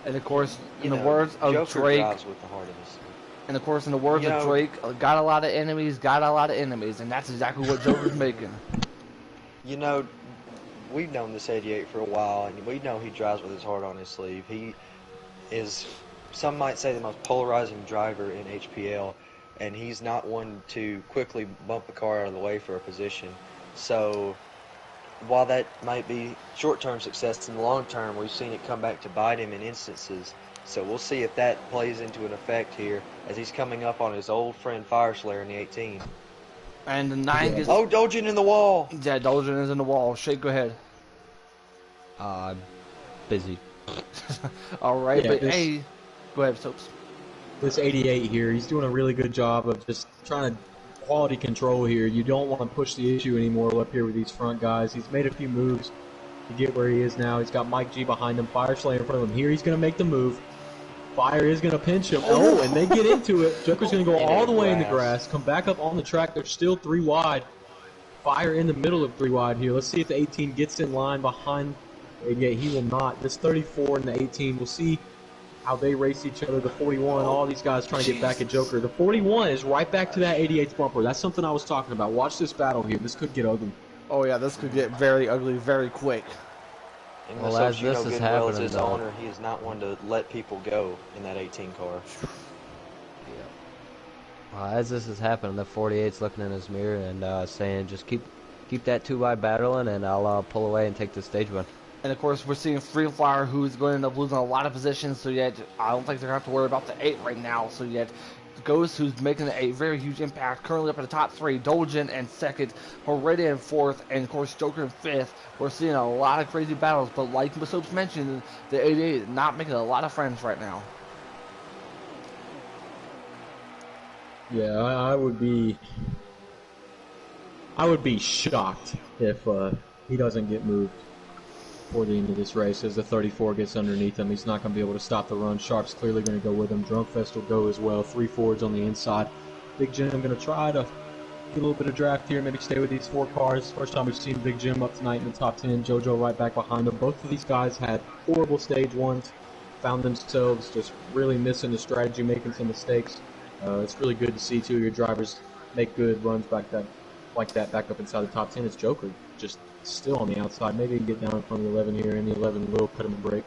And of course, in You the know, words of Joker Drake, drives with the heart of his sleeve. and of course, in the words You of know- Drake, got a lot of enemies, got a lot of enemies, and that's exactly what Joker's making. You know, we've known this 88 for a while, and we know he drives with his heart on his sleeve. He is, some might say, the most polarizing driver in HPL, and he's not one to quickly bump a car out of the way for a position. So, while that might be short-term success, in the long term, we've seen it come back to bite him in instances. So we'll see if that plays into an effect here as he's coming up on his old friend Fireslayer in the 18. And the 9 gets... Oh, Dolgen in the wall! Yeah, Dolgen is in the wall. Shake, go ahead. Busy. All right, Yeah, but this- hey... Go ahead, Soaps. This 88 here, he's doing a really good job of just trying to quality control here. You don't want to push the issue anymore up here with these front guys. He's made a few moves to get where he is now. He's got Mike G behind him, Fire Slayer in front of him. Here he's going to make the move. Fire is going to pinch him. Oh, and they get into it. Joker's going to go all the way in the grass, come back up on the track. They're still 3 wide. Fire in the middle of 3 wide here. Let's see if the 18 gets in line behind. Yeah, he will not. This 34 and the 18, we'll see how they race each other. The 41, all these guys trying to get back at Joker. The 41 is right back to that 88's bumper. That's something I was talking about. Watch this battle here. This could get ugly. Oh, yeah, this could get very ugly very quick. And Well, so as you know this is good well as happening, his though- owner, he is not one to let people go in that 18 car. As this is happening, the 48's looking in his mirror and saying, just keep that 2 wide battling, and I'll pull away and take the stage win. And of course, we're seeing Free Flyer, who's going to end up losing a lot of positions. So yet, I don't think they're going to have to worry about the 8 right now. So yet, Ghost, who's making a very huge impact, currently up in the top 3. Dolgen in 2nd, Heredia in 4th, and of course Joker in 5th. We're seeing a lot of crazy battles, but like Soaps mentioned, the 88 is not making a lot of friends right now. Yeah, I would be shocked if he doesn't get moved before the end of this race. As the 34 gets underneath him, he's not going to be able to stop the run. Sharp's clearly going to go with him. Drunkfest will go as well. 3 Fords on the inside. Big Jim going to try to get a little bit of draft here, maybe stay with these 4 cars. First time we've seen Big Jim up tonight in the top 10. JoJo right back behind him. Both of these guys had horrible stage 1s. Found themselves just really missing the strategy, making some mistakes. It's really good to see 2 of your drivers make good runs like that back up inside the top 10. It's Joker just still on the outside. Maybe he can get down in front of the 11 here, and the 11 will cut him a break.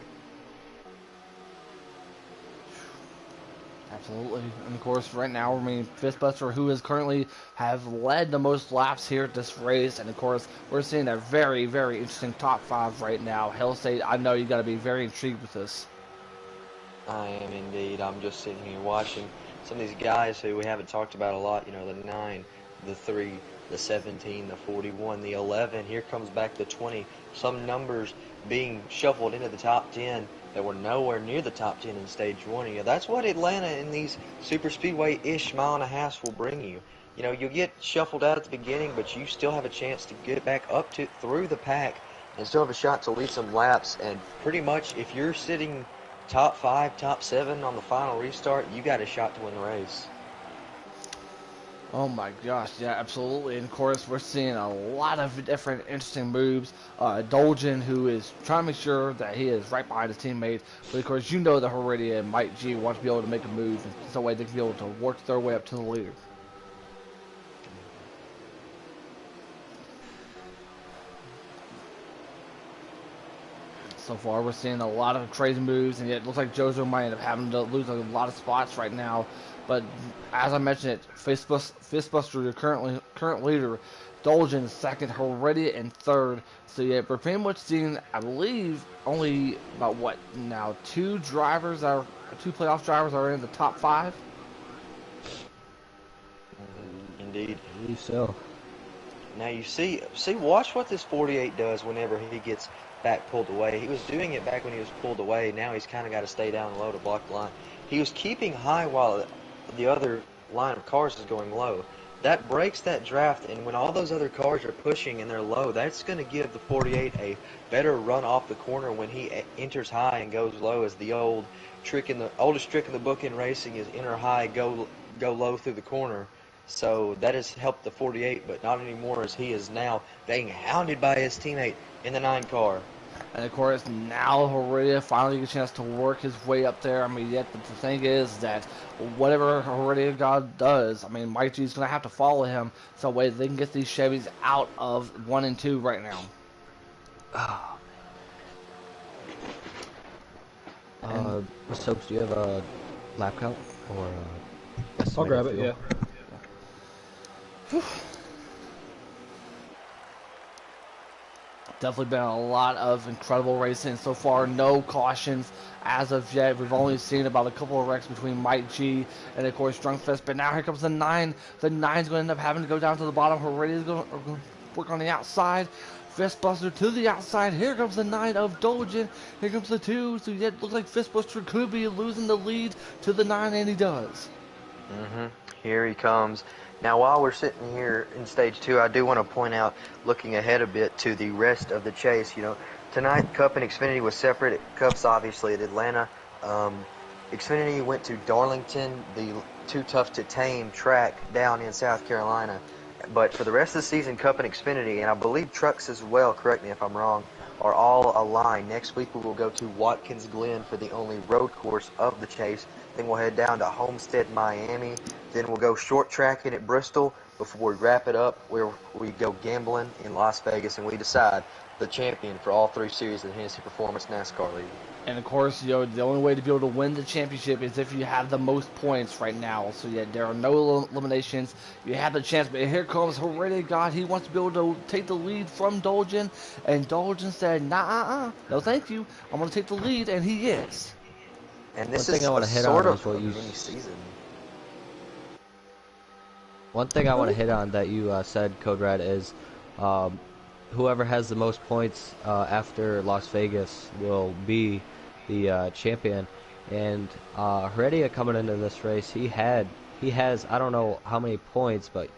Absolutely. And of course, right now, I mean, Fistbuster, who is currently have led the most laps here at this race. And of course, we're seeing a very, very interesting top 5 right now. Hell State, I know you got to be very intrigued with this. I am indeed. I'm just sitting here watching some of these guys who we haven't talked about a lot. You know, the 9, the 3, the 17, the 41, the 11. Here comes back the 20. Some numbers being shuffled into the top 10 that were nowhere near the top 10 in stage 1. You know, that's what Atlanta in these super speedway-ish mile and a half will bring you. You know, you'll get shuffled out at the beginning, but you still have a chance to get back up to through the pack and still have a shot to lead some laps. And pretty much, if you're sitting top 5, top 7 on the final restart, you got a shot to win the race. Oh my gosh, yeah, absolutely. And of course, we're seeing a lot of different interesting moves. Dolgen, who is trying to make sure that he is right behind his teammate. But of course, you know that Heredia and Mike G want to be able to make a move, so way they can be able to work their way up to the leader. So far, we're seeing a lot of crazy moves, and yet it looks like JoJo might end up having to lose a lot of spots right now. But as I mentioned, Fistbuster, the current leader, Dolgen 2nd, Heredia in 3rd. So yeah, we're pretty much seeing, I believe, only about what now 2 playoff drivers are in the top 5. Indeed. I believe so. Now you see, watch what this 48 does whenever he gets back pulled away. He was doing it back when he was pulled away. Now he's kind of got to stay down low to block the line. He was keeping high while the other line of cars is going low. That breaks that draft, and when all those other cars are pushing and they're low, that's going to give the 48 a better run off the corner when he enters high and goes low. As the oldest trick in the book in racing is enter high, go low through the corner. So that has helped the 48, but not anymore, as he is now being hounded by his teammate in the 9 car. And of course, now Heredia finally gets a chance to work his way up there. I mean, yet the thing is that whatever Heredia God does, I mean, Mike G's going to have to follow him so way they can get these Chevys out of 1 and 2 right now. Soaps, do you have a lap count or? I'll grab it. Yeah. Definitely been a lot of incredible racing so far. No cautions as of yet. We've only seen about a couple of wrecks between Mike G and, of course, Drunkfest. But now here comes the 9. The 9's going to end up having to go down to the bottom. Heredia's going to work on the outside. Fistbuster to the outside. Here comes the 9 of Dolgen. Here comes the 2. So it looks like Fistbuster could be losing the lead to the 9, and he does. Here he comes. Now, while we're sitting here in stage 2, I do want to point out, looking ahead a bit to the rest of the chase. You know, tonight Cup and Xfinity was separate. Cup's obviously at Atlanta. Xfinity went to Darlington, the too tough to tame track down in South Carolina. But for the rest of the season, Cup and Xfinity, and I believe Trucks as well, correct me if I'm wrong, are all aligned. Next week we will go to Watkins Glen for the only road course of the chase. Then we'll head down to Homestead, Miami. Then we'll go short tracking at Bristol before we wrap it up where we go gambling in Las Vegas, and we decide the champion for all 3 series of the Hennessy Performance NASCAR League. And of course, you know, the only way to be able to win the championship is if you have the most points right now. So yeah, there are no eliminations. You have the chance, but here comes Heredia God. He wants to be able to take the lead from Dolgen, and Dolgen said, "Nah, no, thank you. I'm going to take the lead," and he is. And this One is thing I want to hit sort on of is what a you. mini season. One thing I want to hit on that you said, Code Red, is whoever has the most points after Las Vegas will be the champion. And Heredia coming into this race, he has I don't know how many points, but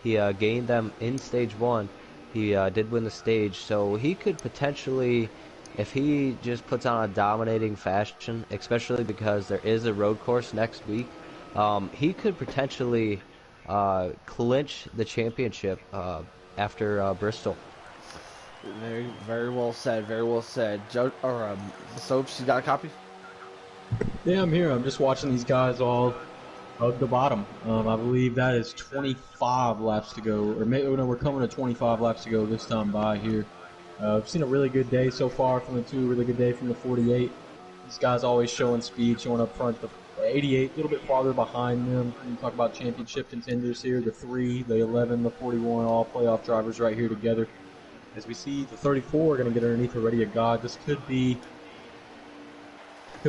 he gained them in stage 1. He did win the stage, so he could potentially, if he just puts on a dominating fashion, especially because there is a road course next week, he could potentially clinch the championship after Bristol. Very, very well said. Very well said. Soaps, you got a copy? Yeah, I'm here. I'm just watching these guys all hug the bottom. I believe that is 25 laps to go, or maybe no, we're coming to 25 laps to go this time by here. I've seen a really good day so far from the 2, really good day from the 48. These guys always showing speed, showing up front. The 88, a little bit farther behind them. When you talk about championship contenders here, the 3, the 11, the 41, all playoff drivers right here together. As we see, the 34 are going to get underneath Heredia God. This could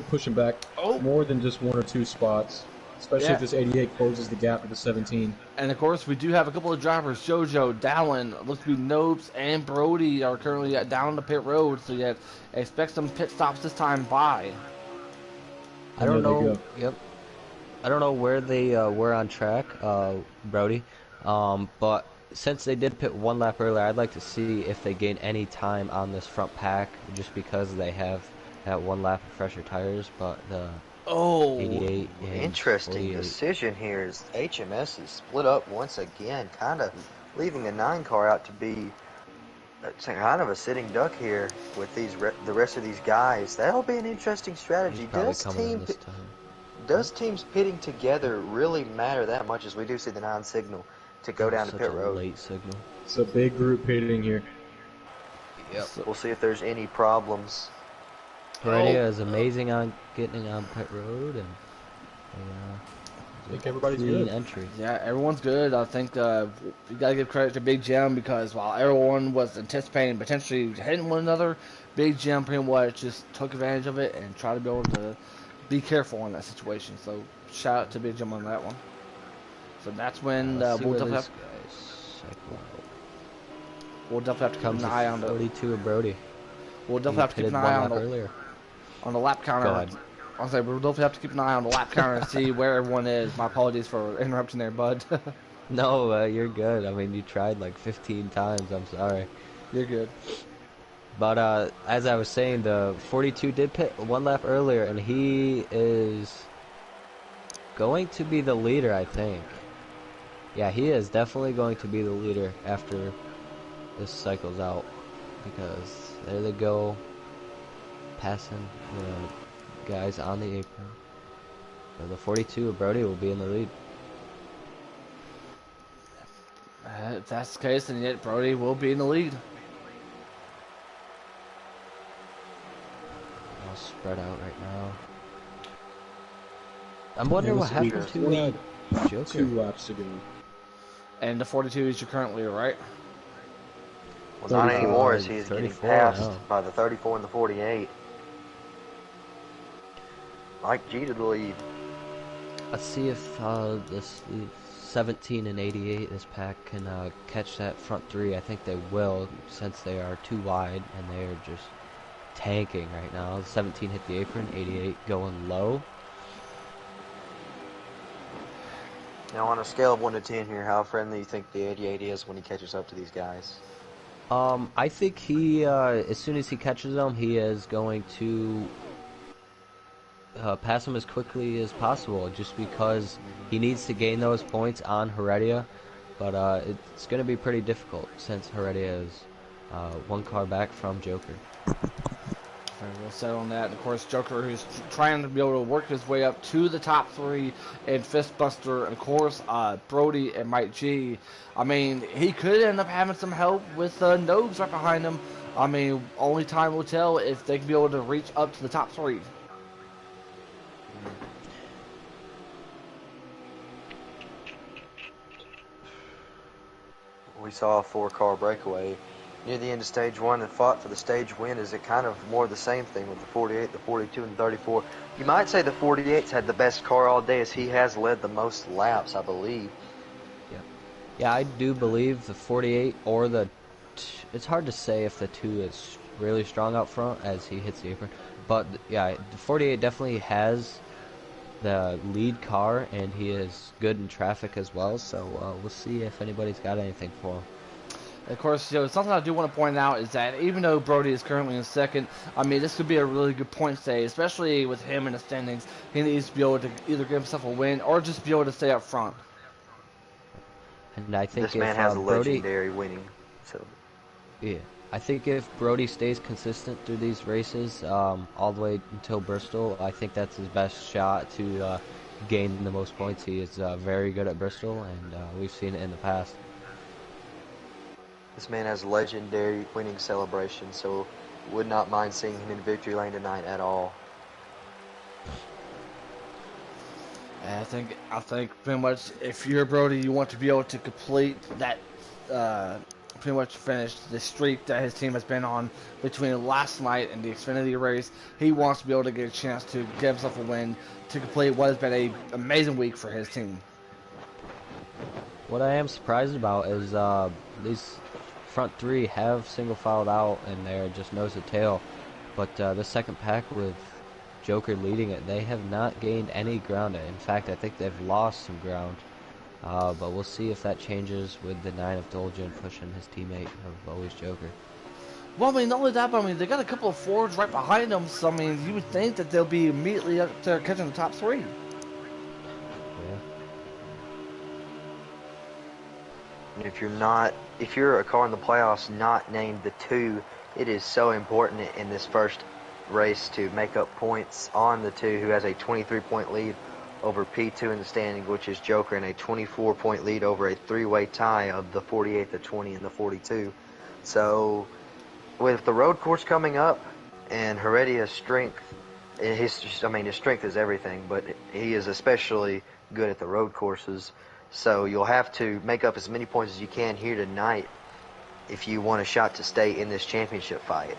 push him back more than just 1 or 2 spots, especially if this 88 closes the gap to the 17. And of course, we do have a couple of drivers. JoJo, Dallin, looks to be Nopes, and Brody are currently down the pit road. So yeah, expect some pit stops this time by. I don't know. Yep. I don't know where they were on track, Brody. But since they did pit 1 lap earlier, I'd like to see if they gain any time on this front pack, just because they have that 1 lap of fresher tires. But the 88 and Interesting 48. decision here is HMS is split up once again, kind of leaving the 9 car out to be kind of a sitting duck here with the rest of these guys. That'll be an interesting strategy. Does teams pitting together really matter that much, as we do see the 9 signal to go down to pit road? Late signal. It's a big group pitting here. Yep. We'll see if there's any problems. Heredia is amazing on getting on pit road, and I think everybody's clean good. entry. Yeah, everyone's good. I think you got to give credit to Big Jim, because while everyone was anticipating potentially hitting one another, Big Jim pretty much just took advantage of it and tried to be able to be careful in that situation. So shout out to Big Jim on that one. So that's when we'll definitely have to keep an eye on the 42 of Brody. We'll definitely have to keep an eye on the lap counter. Go ahead. I'll say we'll definitely have to keep an eye on the lap counter and see where everyone is. My apologies for interrupting there, bud. No, you're good. I mean, you tried like 15 times. I'm sorry. You're good. But as I was saying, the 42 did pit 1 lap earlier, and he is going to be the leader, I think. Yeah, he is definitely going to be the leader after this cycle's out, because there they go, passing the guys on the apron. So the 42 of Brody will be in the lead. If that's the case, then yet Brody will be in the lead. All spread out right now. I'm wondering what happened to 22 Joker. laps to go. And the 42 is your current leader, right? Well, not anymore, as he's getting 34 passed now. by the 34 and the 48. Mike G to the lead. Let's see if this 17 and 88, this pack can catch that front three. I think they will, since they are too wide and they are just tanking right now. 17 hit the apron, 88 going low. Now, on a scale of 1 to 10 here, how friendly do you think the 88 is when he catches up to these guys? I think he, as soon as he catches them, he is going to pass him as quickly as possible, just because he needs to gain those points on Heredia. But it's going to be pretty difficult, since Heredia is one car back from Joker. We'll settle on that. And of course, Joker, who's trying to be able to work his way up to the top three, and Fistbuster, and of course, Brody and Mike G. I mean, he could end up having some help with Nogues right behind him. I mean, only time will tell if they can be able to reach up to the top three. We saw a 4-car breakaway near the end of stage 1 that fought for the stage win. Is it kind of more the same thing with the 48, the 42, and the 34? You might say the 48's had the best car all day, as he has led the most laps, I believe. Yeah, I do believe the 48 or the... It's hard to say if the 2 is really strong out front as he hits the apron. But, yeah, the 48 definitely has the lead car, and he is good in traffic as well. So we'll see if anybody's got anything for him. Of course, something I do want to point out is that even though Brody is currently in second, I mean, this could be a really good point stay, especially with him in the standings. He needs to be able to either give himself a win or just be able to stay up front. And I think This man if has a Brody... legendary winning. So Yeah, I think if Brody stays consistent through these races, all the way until Bristol, I think that's his best shot to gain the most points. He is very good at Bristol, and we've seen it in the past. this man has a legendary winning celebration, so would not mind seeing him in victory lane tonight at all. And I think pretty much if you're Brody, you want to be able to complete that, pretty much finish the streak that his team has been on between last night and the Xfinity race. He wants to be able to get a chance to get himself a win to complete what has been an amazing week for his team. What I am surprised about is these front three have single filed out and they're just nose to tail, but the second pack with Joker leading it, they have not gained any ground. In fact, I think they've lost some ground. But we'll see if that changes with the 9 of Dolgen pushing his teammate of always Joker. Well, I mean, not only that, but I mean, they got a couple of Fords right behind them, so I mean, you would think that they'll be immediately up there catching the top three. Yeah. And if you're a car in the playoffs not named the 2, it is so important in this first race to make up points on the 2, who has a 23-point lead over P2 in the standing, which is Joker, and a 24-point lead over a 3-way tie of the 48, the 20, and the 42. So, with the road course coming up and Heredia's strength, his strength is everything, but he is especially good at the road courses. So you'll have to make up as many points as you can here tonight if you want a shot to stay in this championship fight.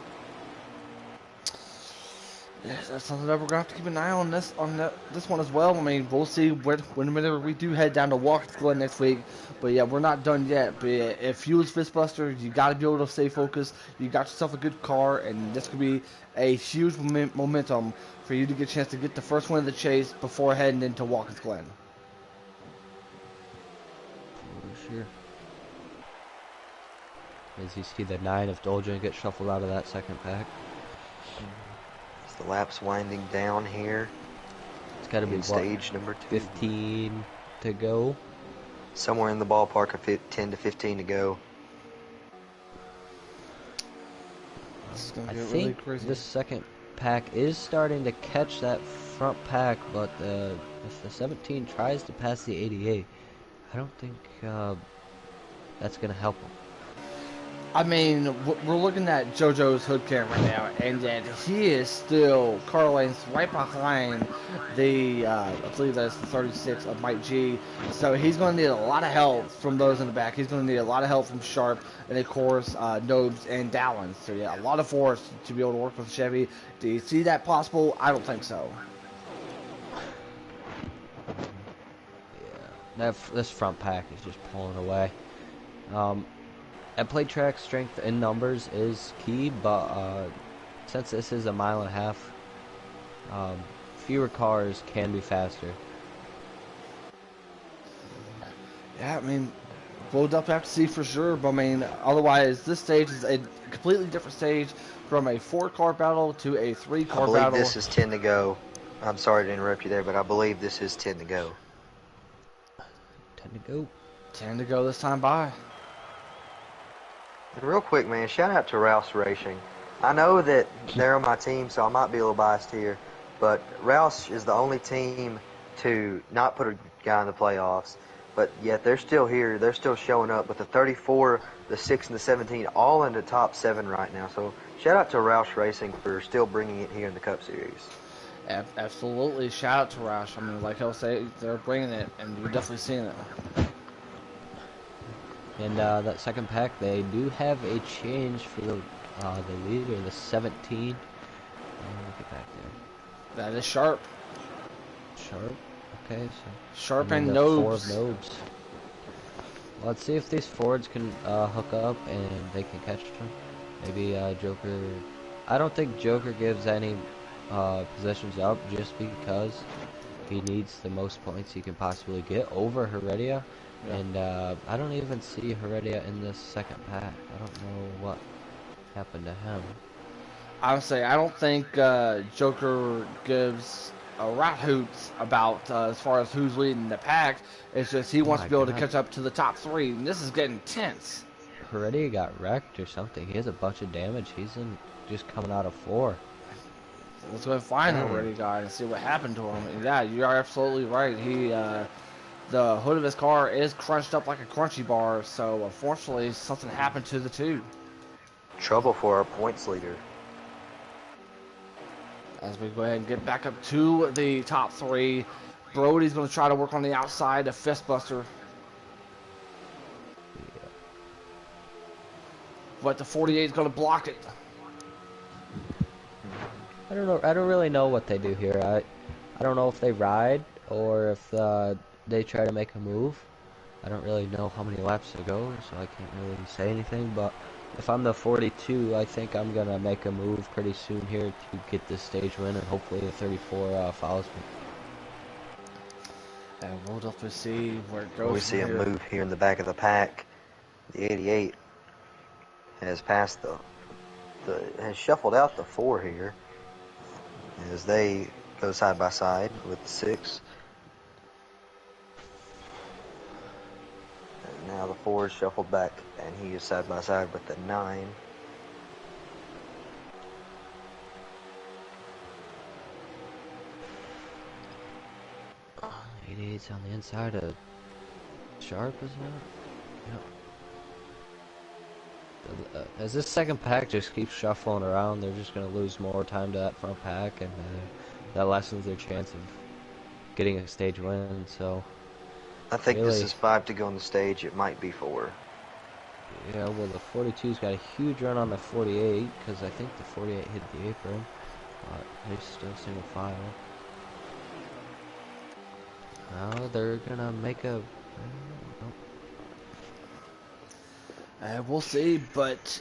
Yeah, that's something that we're gonna have to keep an eye on this one as well. I mean, we'll see whenever we do head down to Watkins Glen next week. But yeah, we're not done yet. But yeah, if you was Fistbuster, you got to be able to stay focused. You got yourself a good car, and this could be a huge momentum for you to get a chance to get the first one of the chase before heading into Watkins Glen. For sure. As you see the 9 of Dolgen get shuffled out of that second pack. The lap's winding down here. It's got to be stage number 2. 15 to go. somewhere in the ballpark of 10 to 15 to go. This is gonna I get really think crazy. this second pack is starting to catch that front pack, but if the 17 tries to pass the 88, I don't think that's going to help him. I mean, we're looking at JoJo's hood cam right now, and that he is still car lengths right behind the, I believe that's the 36 of Mike G. So he's going to need a lot of help from those in the back. He's going to need a lot of help from Sharp, and of course, Nobes and Dallin. So yeah, a lot of force to be able to work with Chevy. Do you see that possible? I don't think so. Yeah, this front pack is just pulling away. At plate track, strength in numbers is key, but since this is a mile and a half, fewer cars can be faster. Yeah, I mean, we'll definitely have to see for sure. But I mean, otherwise, this stage is a completely different stage from a 4-car battle to a 3-car I believe battle. this is 10 to go. I'm sorry to interrupt you there, but I believe this is 10 to go. 10 to go. 10 to go this time by. And real quick, man, shout out to Rouse Racing. I know that they're on my team, so I might be a little biased here, but Rouse is the only team to not put a guy in the playoffs, but yet they're still here. They're still showing up with the 34, the 6, and the 17 all in the top 7 right now. So shout out to Rouse Racing for still bringing it here in the Cup Series. Absolutely, shout out to Roush. I mean, like he'll say, they're bringing it, and you're definitely seeing it. And that second pack, they do have a change for the leader, the 17. Look at back there. That is Sharp. Sharp. Okay, so Sharp and and the 4 Nobes. of Nobes. Well, let's see if these Fords can hook up and they can catch them. Maybe Joker. I don't think Joker gives any possessions up just because he needs the most points he can possibly get over Heredia. Yeah. And I don't even see Heredia in this second pack. I don't know what happened to him. I would say I don't think Joker gives a rat hoots about as far as who's leading the pack. It's just he wants to be able to catch up to the top 3, and this is getting tense. Heredia got wrecked or something. He has a bunch of damage. He's in just coming out of 4. Let's go and find Heredia guy and see what happened to him. And yeah, you are absolutely right. He the hood of his car is crunched up like a crunchy bar, so unfortunately something happened to the 2. Trouble for our points leader. As we go ahead and get back up to the top 3, Brody's going to try to work on the outside, a fistbuster. Yeah. But the 48 is going to block it. I don't know. I don't really know what they do here. I don't know if they ride or if they try to make a move. I don't really know how many laps to go, so I can't really say anything. But if I'm the 42, I think I'm gonna make a move pretty soon here to get this stage win, and hopefully the 34 follows me. And we'll definitely see where it goes. We see a move here in the back of the pack. The 88 has passed has shuffled out the 4 here as they go side by side with the 6. And now the 4 is shuffled back, and he is side by side with the 9. Oh, 88's on the inside of Sharp, isn't it? Yep. As this second pack just keeps shuffling around, they're just going to lose more time to that front pack, and that lessens their chance of getting a stage win. So I think really, this is 5 to go on the stage. It might be 4. Yeah, well, the 42's got a huge run on the 48, because I think the 48 hit the apron, but they're still single file. Now they're going to make a... We'll see, but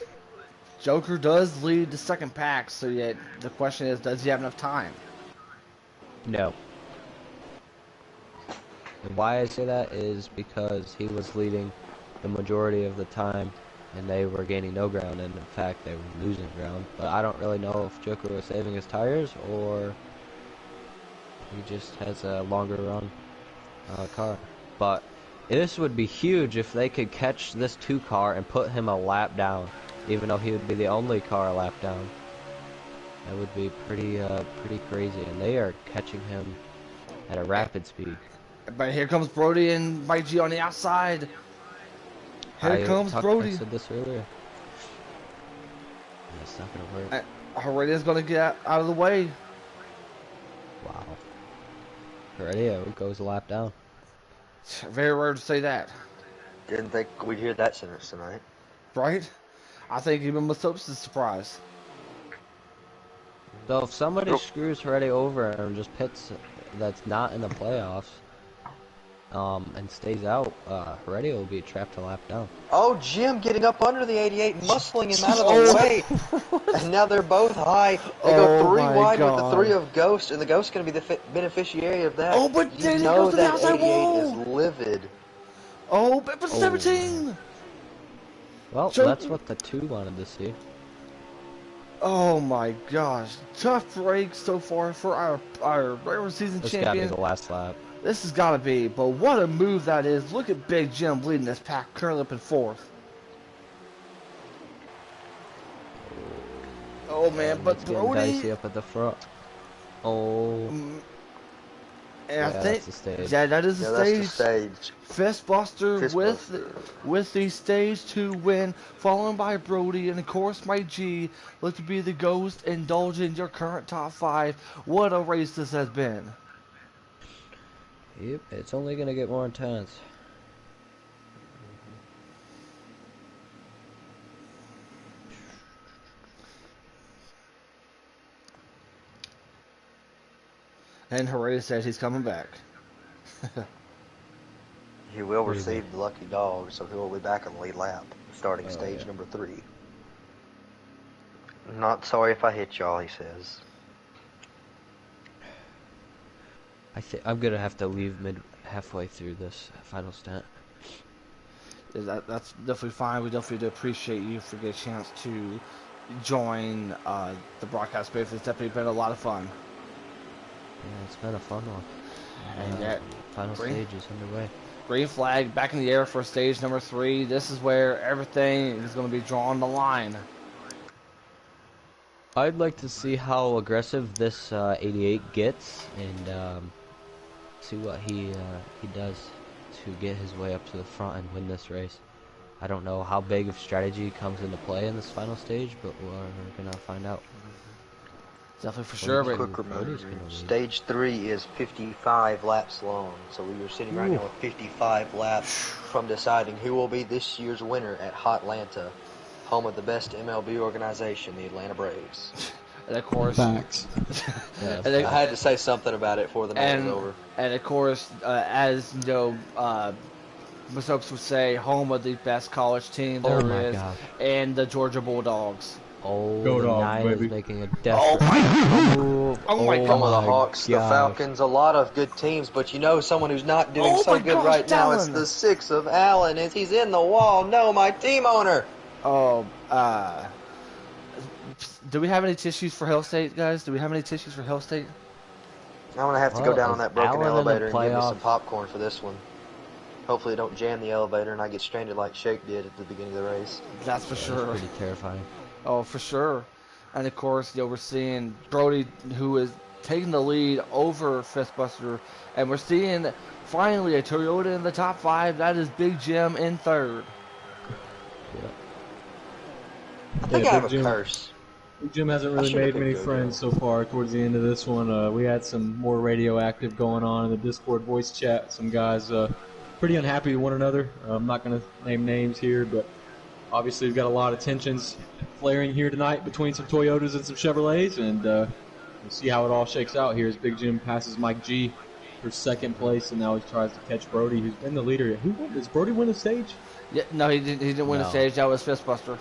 Joker does lead the second pack, so yet the question is, does he have enough time? No. And why I say that is because he was leading the majority of the time, and they were gaining no ground, and in fact they were losing ground. But I don't really know if Joker was saving his tires, or he just has a longer run car. But This would be huge if they could catch this 2 car and put him a lap down, even though he would be the only car a lap down. That would be pretty crazy, and they are catching him at a rapid speed. But here comes Brody and Mike G on the outside. Here comes Brody. I said this earlier. It's not gonna work. Heredia's gonna get out of the way. Wow. Heredia goes a lap down. Very rare to say that. Didn't think we'd hear that sentence tonight. Right? I think even Masopes is surprised. So if somebody screws Heredia over and just pits that's not in the playoffs, and stays out, Heredia will be trapped a lap down. Oh, Jim getting up under the 88, muscling him out of the way. And now they're both high. They go 3 wide with the 3 of Ghost, and the Ghost's going to be the beneficiary of that. Oh, but you then he know goes to the that outside 88 wall. is livid. Oh, but 17! Well, that's what the 2 wanted to see. Oh my gosh. Tough break so far for our regular season This champion. gotta be the last lap. This has got to be, but what a move that is. Look at Big Jim leading this pack, currently up in 4th. Oh man, but It's getting Brody, dicey up at the front. Oh, and yeah, I think, that's the stage. yeah, that is the Yeah, stage. that's the stage. Fistbuster Fistbuster. with the stage 2 win, followed by Brody, and of course my G, look to be the Ghost, indulging your current top 5. What a race this has been. Yep, it's only gonna get more intense. And Heredia said he's coming back. He will receive the lucky dog, so he will be back on the lead lap, starting stage yeah. number 3. I'm not sorry if I hit y'all, he says. I think I'm gonna have to leave halfway through this final stint. That's definitely fine. We definitely do appreciate you for getting a chance to join the broadcast space. It's definitely been a lot of fun. Yeah, it's been a fun one. And that Final stage is underway. green flag back in the air for stage number 3. This is where everything is going to be drawn the line. I'd like to see how aggressive this 88 gets, and see what he does to get his way up to the front and win this race. I don't know how big of strategy comes into play in this final stage, but we're gonna find out. Definitely for sure. But Quick reminder, stage 3 is 55 laps long, so we are sitting right now with 55 laps from deciding who will be this year's winner at Hotlanta, home of the best MLB organization, the Atlanta Braves. And of course, Facts. Yeah, and I had to say something about it before the night was over. And of course, as you know, Masopes would say, home of the best college team there is, and the Georgia Bulldogs. Oh, Go the Dogs, Nine baby. is making a desperate. Oh my Home of the God. Hawks, the Falcons, a lot of good teams, but you know someone who's not doing so good right now, it's the 6 of Allen, and he's in the wall. No, my team owner! Oh, do we have any tissues for Hill State, guys? Do we have any tissues for Hill State? I'm going to have to go down on that broken Allen in the elevator and give me some playoffs? popcorn for this one. Hopefully it don't jam the elevator and I get stranded like Shake did at the beginning of the race. That's for sure. Pretty terrifying. Oh, for sure. And of course, you know, we're seeing Brody, who is taking the lead over Fistbuster, and we're seeing finally a Toyota in the top 5. That is Big Jim in 3rd. Yeah. I think I have a curse. Jim hasn't I really should've made many picked friends so far towards the end of this one. We had some more radioactive going on in the Discord voice chat. Some guys pretty unhappy with one another. I'm not going to name names here, but obviously we've got a lot of tensions flaring here tonight between some Toyotas and some Chevrolets, and we'll see how it all shakes out here as Big Jim passes Mike G for 2nd place, and now he tries to catch Brody, who's been the leader. Does Brody win the stage? Yeah, no, he didn't win the stage. That was Fistbuster.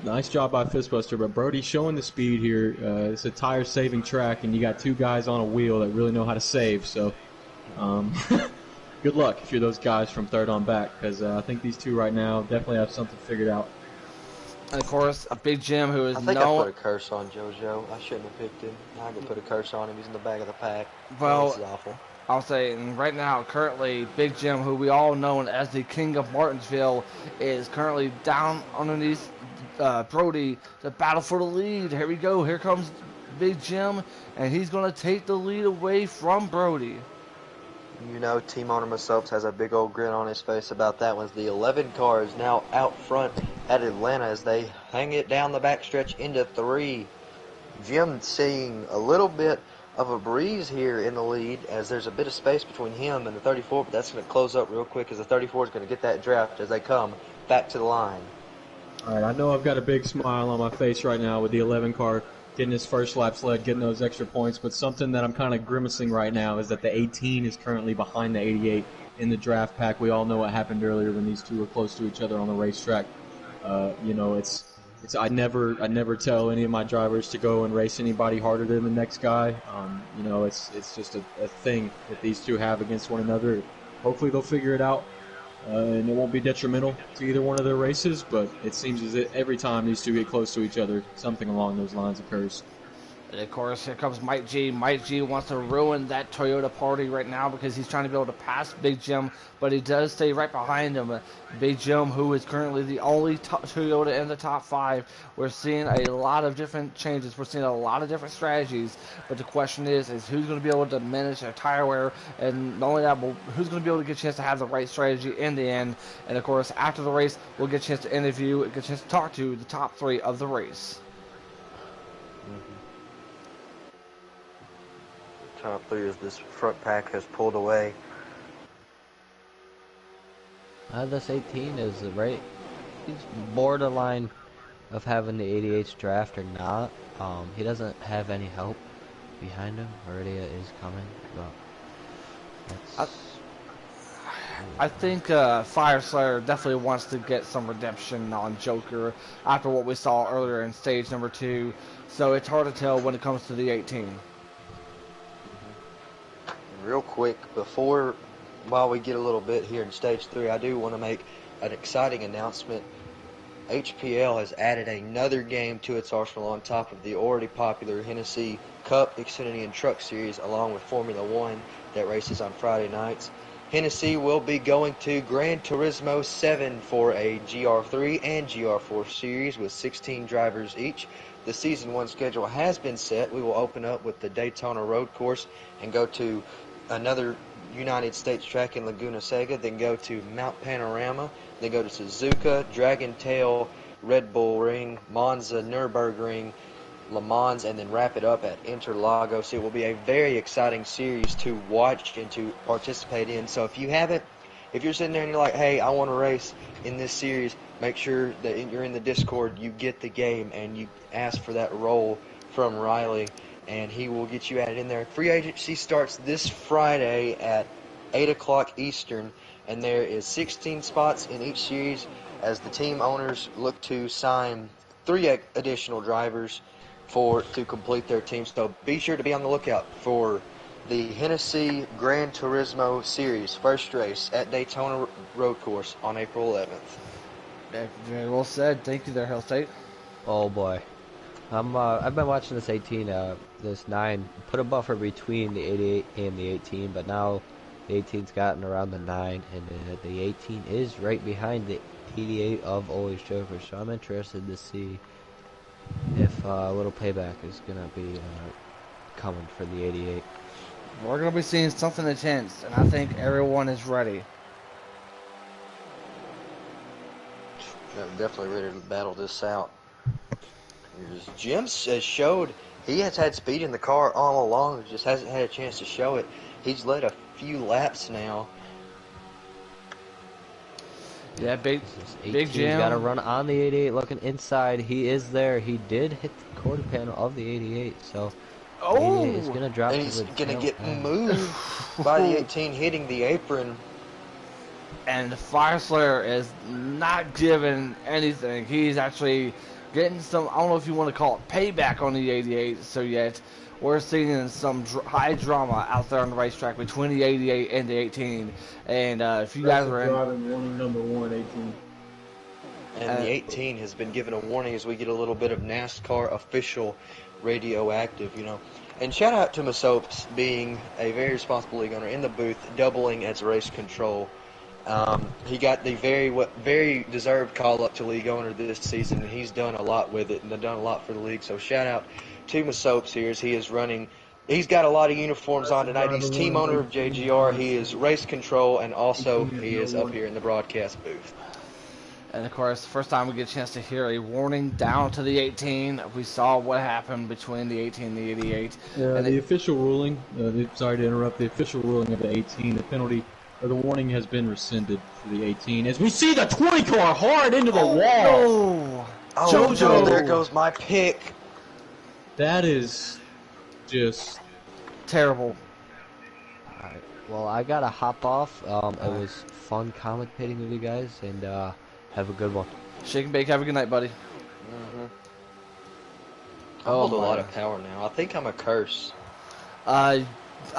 Nice job by Fistbuster, but Brody's showing the speed here. It's a tire-saving track, and you got 2 guys on a wheel that really know how to save. So, good luck if you're those guys from 3rd on back, because I think these 2 right now definitely have something figured out. And of course, a Big Jim who is I think I put a curse on JoJo. I shouldn't have picked him. I could put a curse on him. He's in the back of the pack. Well, this is awful. I'll say, and right now, currently, Big Jim, who we all know as the King of Martinsville, is currently down underneath Brody to battle for the lead. Here we go. Here comes Big Jim, and he's going to take the lead away from Brody. You know, team owner myself has a big old grin on his face about that one. The 11 car is now out front at Atlanta as they hang it down the backstretch into 3. Jim seeing a little bit of a breeze here in the lead as there's a bit of space between him and the 34, but that's going to close up real quick as the 34 is going to get that draft as they come back to the line. All right, I know I've got a big smile on my face right now with the 11 car getting his first lap sled, getting those extra points, but something that I'm kind of grimacing right now is that the 18 is currently behind the 88 in the draft pack. We all know what happened earlier when these two were close to each other on the racetrack. You know, I never tell any of my drivers to go and race anybody harder than the next guy. You know, it's just a thing that these two have against one another. Hopefully they'll figure it out, and it won't be detrimental to either one of their races, but it seems as if every time these two get close to each other, something along those lines occurs. And of course, here comes Mike G. Mike G wants to ruin that Toyota party right now because he's trying to be able to pass Big Jim, but he does stay right behind him. Big Jim, who is currently the only Toyota in the top 5. We're seeing a lot of different changes. We're seeing a lot of different strategies, but the question is who's going to be able to manage their tire wear, and not only that, but who's going to be able to get a chance to have the right strategy in the end. And of course, after the race, we'll get a chance to interview, get a chance to talk to the top 3 of the race. Top 3 as this front pack has pulled away. This 18 is right. He's borderline of having the 88's draft or not. He doesn't have any help behind him. Meridia is coming, but I think Fire Slayer definitely wants to get some redemption on Joker after what we saw earlier in stage number 2. So it's hard to tell when it comes to the 18. Real quick, while we get a little bit here in stage 3, I do want to make an exciting announcement. HPL has added another game to its arsenal on top of the already popular Hennessy Cup, Xfinity, and Truck Series, along with Formula One that races on Friday nights. Hennessy will be going to Gran Turismo 7 for a GR3 and GR4 series with 16 drivers each. The Season 1 schedule has been set. We will open up with the Daytona Road Course and go to another United States track in Laguna Seca, then go to Mount Panorama, then go to Suzuka, Dragon Tail, Red Bull Ring, Monza, Nürburgring, Le Mans, and then wrap it up at Interlagos. It will be a very exciting series to watch and to participate in. So if you're sitting there and you're like, hey, I want to race in this series, make sure that you're in the Discord, you get the game, and you ask for that role from Riley, and he will get you added in there. Free agency starts this Friday at 8 o'clock Eastern, and there is 16 spots in each series as the team owners look to sign 3 additional drivers to complete their team. So be sure to be on the lookout for the Hennessy Gran Turismo Series first race at Daytona Road Course on April 11th. Very well said. Thank you there, Hell State. oh boy. I've been watching this 18, this 9, put a buffer between the 88 and the 18, but now the 18's gotten around the 9, and the 18 is right behind the 88 of Always Joker, so I'm interested to see if a little payback is going to be coming for the 88. We're going to be seeing something intense, and I think everyone is ready. I'm definitely ready to battle this out. Jim has showed he has had speed in the car all along, just hasn't had a chance to show it. He's led a few laps now. Yeah, Big Jim's Jim. got to run on the 88, looking inside. He is there. He did hit the quarter panel of the 88, so Oh! he's going to drop. And he's going to get moved by the 18 hitting the apron. And the Fire Slayer is not giving anything. He's actually getting some, I don't know if you want to call it payback on the 88. So yet, we're seeing some high drama out there on the racetrack between the 88 and the 18. And if you guys are driving running number 1, 18. And the 18 has been given a warning as we get a little bit of NASCAR official radioactive, you know. And shout out to Masopes being a very responsible league owner in the booth, doubling as race control. He got the very deserved call up to league owner this season, and he's done a lot with it and done a lot for the league. So shout out to Masopes here as he is running. He's got a lot of uniforms on tonight. He's team owner of JGR. He is race control, and also he is up here in the broadcast booth. And of course, first time we get a chance to hear a warning down to the 18. We saw what happened between the 18 and the 88. And the official ruling, sorry to interrupt, the official ruling of the 18, the penalty, or the warning has been rescinded for the 18. As we see the 20 car hard into the wall. No. Oh, JoJo. there goes my pick. That is just terrible. Alright, well, I gotta hop off. It was fun commentating with you guys, and have a good one. Shake and bake. Have a good night, buddy. I hold a lot of power now. I think I'm a curse. I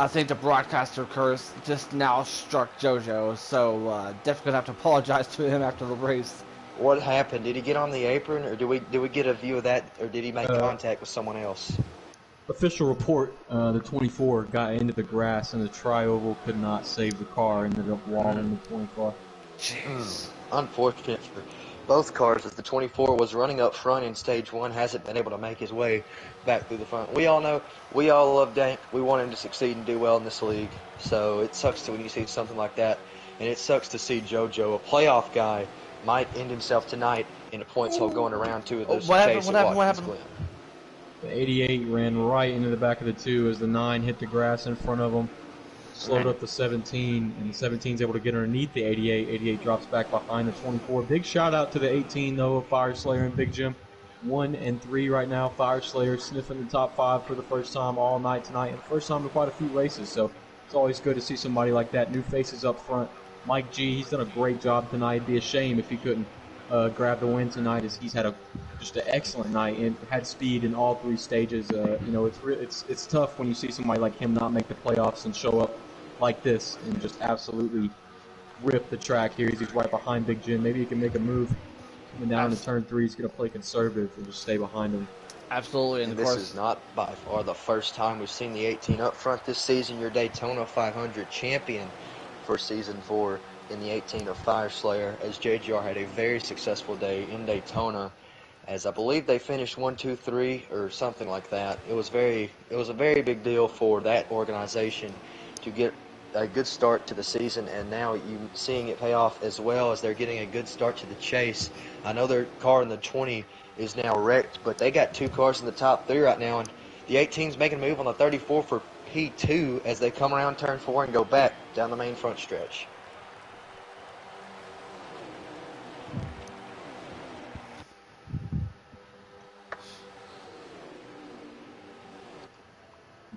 think the broadcaster curse just now struck JoJo, so definitely gonna have to apologize to him after the race. What happened? Did he get on the apron, or did we get a view of that, or did he make contact with someone else? official report. The 24 got into the grass, and the tri-oval could not save the car. Ended up walling the 24. Jeez. Unfortunate for both cars, as the 24 was running up front in stage one, hasn't been able to make his way back through the front. We all know, we all love Dank. We want him to succeed and do well in this league. So it sucks when you see something like that. And it sucks to see JoJo, a playoff guy, might end himself tonight in a points hole going around two of those What chase happened? at What Watkins happened? Glen. The 88 ran right into the back of the 2 as the 9 hit the grass in front of him. Slowed up the 17, and the 17 is able to get underneath the 88. 88 drops back behind the 24. Big shout out to the 18, though, of Fire Slayer and Big Jim. 1 and 3 right now. Fire Slayer sniffing the top 5 for the first time all night tonight, and first time in quite a few races. So it's always good to see somebody like that. New faces up front. Mike G, he's done a great job tonight. It'd be a shame if he couldn't grab the win tonight, as he's had just an excellent night and had speed in all 3 stages. It's tough when you see somebody like him not make the playoffs and show up like this and just absolutely rip the track here. He's right behind Big Jim. Maybe he can make a move coming down to turn 3. He's going to play conservative and just stay behind him. Absolutely, And of this course, is not by far the first time we've seen the 18 up front this season. Your Daytona 500 champion for Season 4 in the 18 of Fire Slayer, as JGR had a very successful day in Daytona, as I believe they finished 1, 2, 3 or something like that. It was a very big deal for that organization to get a good start to the season, and now you seeing it pay off as well as they're getting a good start to the chase. I know their car in the 20 is now wrecked, but they got 2 cars in the top 3 right now, and the 18's making a move on the 34 for P2 as they come around turn 4 and go back down the main front stretch.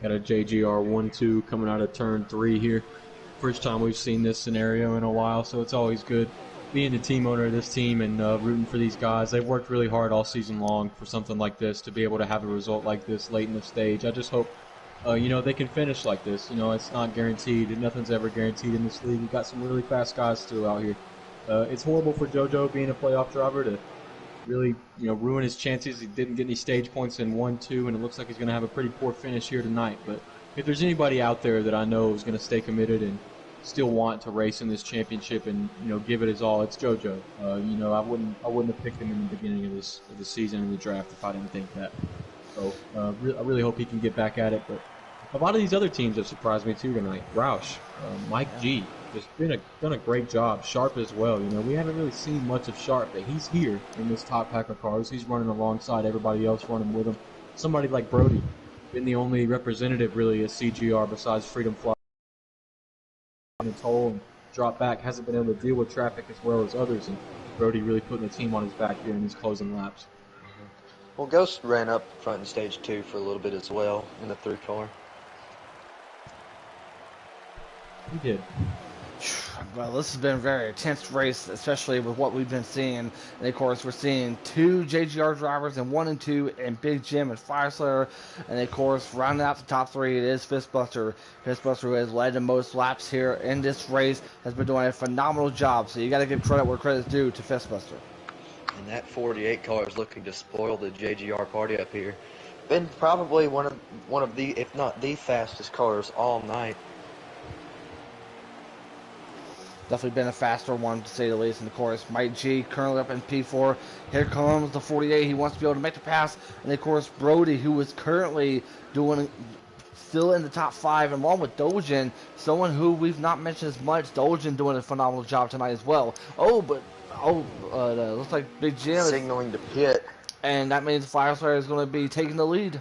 Got a JGR 1-2 coming out of turn 3 here. First time we've seen this scenario in a while, so it's always good being the team owner of this team and rooting for these guys. They've worked really hard all season long for something like this, to be able to have a result like this late in the stage. I just hope they can finish like this. It's not guaranteed. Nothing's ever guaranteed in this league. You've got some really fast guys too out here. It's horrible for JoJo being a playoff driver to really, ruin his chances. He didn't get any stage points in 1-2, and it looks like he's going to have a pretty poor finish here tonight. But if there's anybody out there that I know is going to stay committed and still want to race in this championship and give it his all, it's JoJo. I wouldn't have picked him in the beginning of the season in the draft if I didn't think that. So I really hope he can get back at it. But a lot of these other teams have surprised me too tonight. Roush, Mike G, just done a great job. Sharp as well. We haven't really seen much of Sharp, but he's here in this top pack of cars. He's running alongside everybody else running with him. Somebody like Brody, been the only representative really as CGR besides Freedom Fly. And toll and drop back, hasn't been able to deal with traffic as well as others, and Brody really putting the team on his back here in his closing laps. Well, Ghost ran up front in stage 2 for a little bit as well in the 3 car. He did. Well, this has been a very intense race, especially with what we've been seeing. And of course, we're seeing 2 JGR drivers and 1 and 2, and Big Jim and Fire Slayer. And of course, rounding out the top 3, it is Fistbuster. Fistbuster, who has led the most laps here in this race, has been doing a phenomenal job. So you got to give credit where credit's due to Fistbuster. And that 48 car is looking to spoil the JGR party up here. Been probably one of the, if not the fastest cars all night. Definitely been a faster one, to say the least, in the course. Mike G currently up in P4. Here comes the 48. He wants to be able to make the pass. And, of course, Brody, who is currently still in the top 5, along with Dojin, someone who we've not mentioned as much. Dojin doing a phenomenal job tonight as well. Looks like Big Jim is signaling to pit. And that means Fireslayer is going to be taking the lead.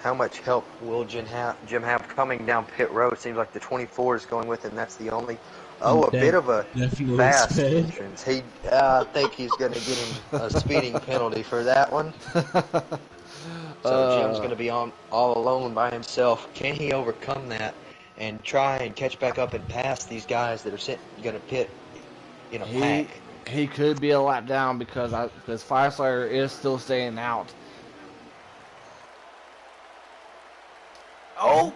How much help will Jim have coming down pit road? Seems like the 24 is going with him. That's the only. Oh, a bit of a fast entrance. I think he's going to get him a speeding penalty for that one. So Jim's going to be all alone by himself. Can he overcome that and try and catch back up and pass these guys that are going to pit in a pack? He could be a lap down because Fireslayer is still staying out. Oh!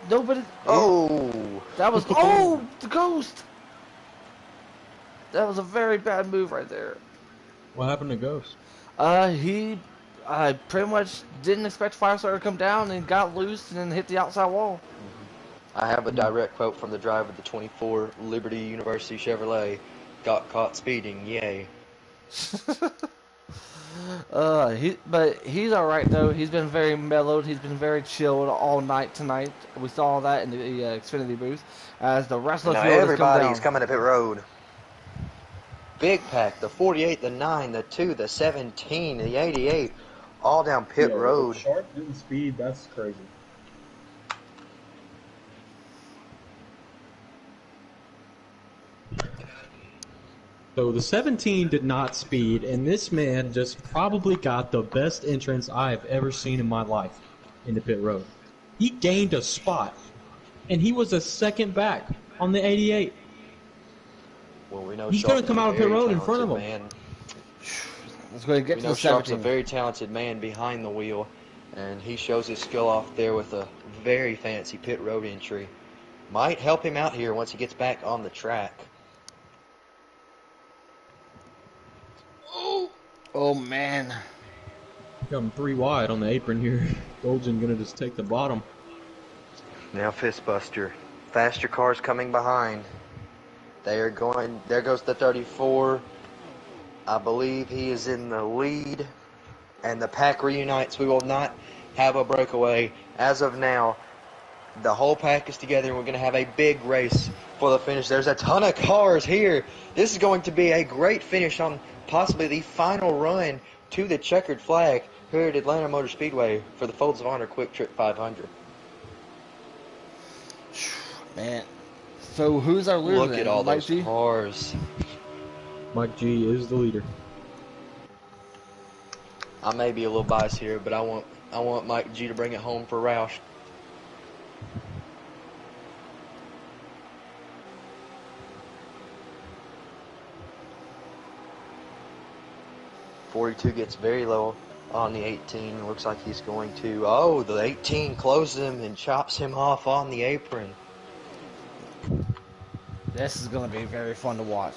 Nobody. Oh! That was. Oh! The ghost! That was a very bad move right there. What happened to Ghost? He pretty much didn't expect Fireslayer to come down and got loose and then hit the outside wall. I have a direct quote from the driver of the 24 Liberty University Chevrolet. Got caught speeding, yay. But he's all right though. He's been very mellowed. He's been very chilled all night tonight. We saw that in the Xfinity booth as the rest of the field everybody's coming to pit road. Big pack, the 48, the 9, the 2, the 17, the 88, all down pit road. Sharp didn't speed. That's crazy. So the 17 did not speed, and this man just probably got the best entrance I have ever seen in my life in the pit road. He gained a spot, and he was a second back on the 88. Well, we know he's going to come out of pit road in front of him. Man. Let's go ahead and get to the 17. Sharp's a very talented man behind the wheel, and he shows his skill off there with a very fancy pit road entry. Might help him out here once he gets back on the track. Oh man. Come 3 wide on the apron here. Golden gonna just take the bottom. Now Fistbuster. Faster cars coming behind. They are going. There goes the 34. I believe he is in the lead. And the pack reunites. We will not have a breakaway. As of now, the whole pack is together and we're going to have a big race for the finish. There's a ton of cars here. This is going to be a great finish on possibly the final run to the checkered flag here at Atlanta Motor Speedway for the Folds of Honor Quick Trip 500. Man. So who's our leader? Look at all those cars. Mike G is the leader. I may be a little biased here, but I want Mike G to bring it home for Roush. .42 gets very low on the 18. Looks like he's going to... Oh, the 18 closes him and chops him off on the apron. This is going to be very fun to watch.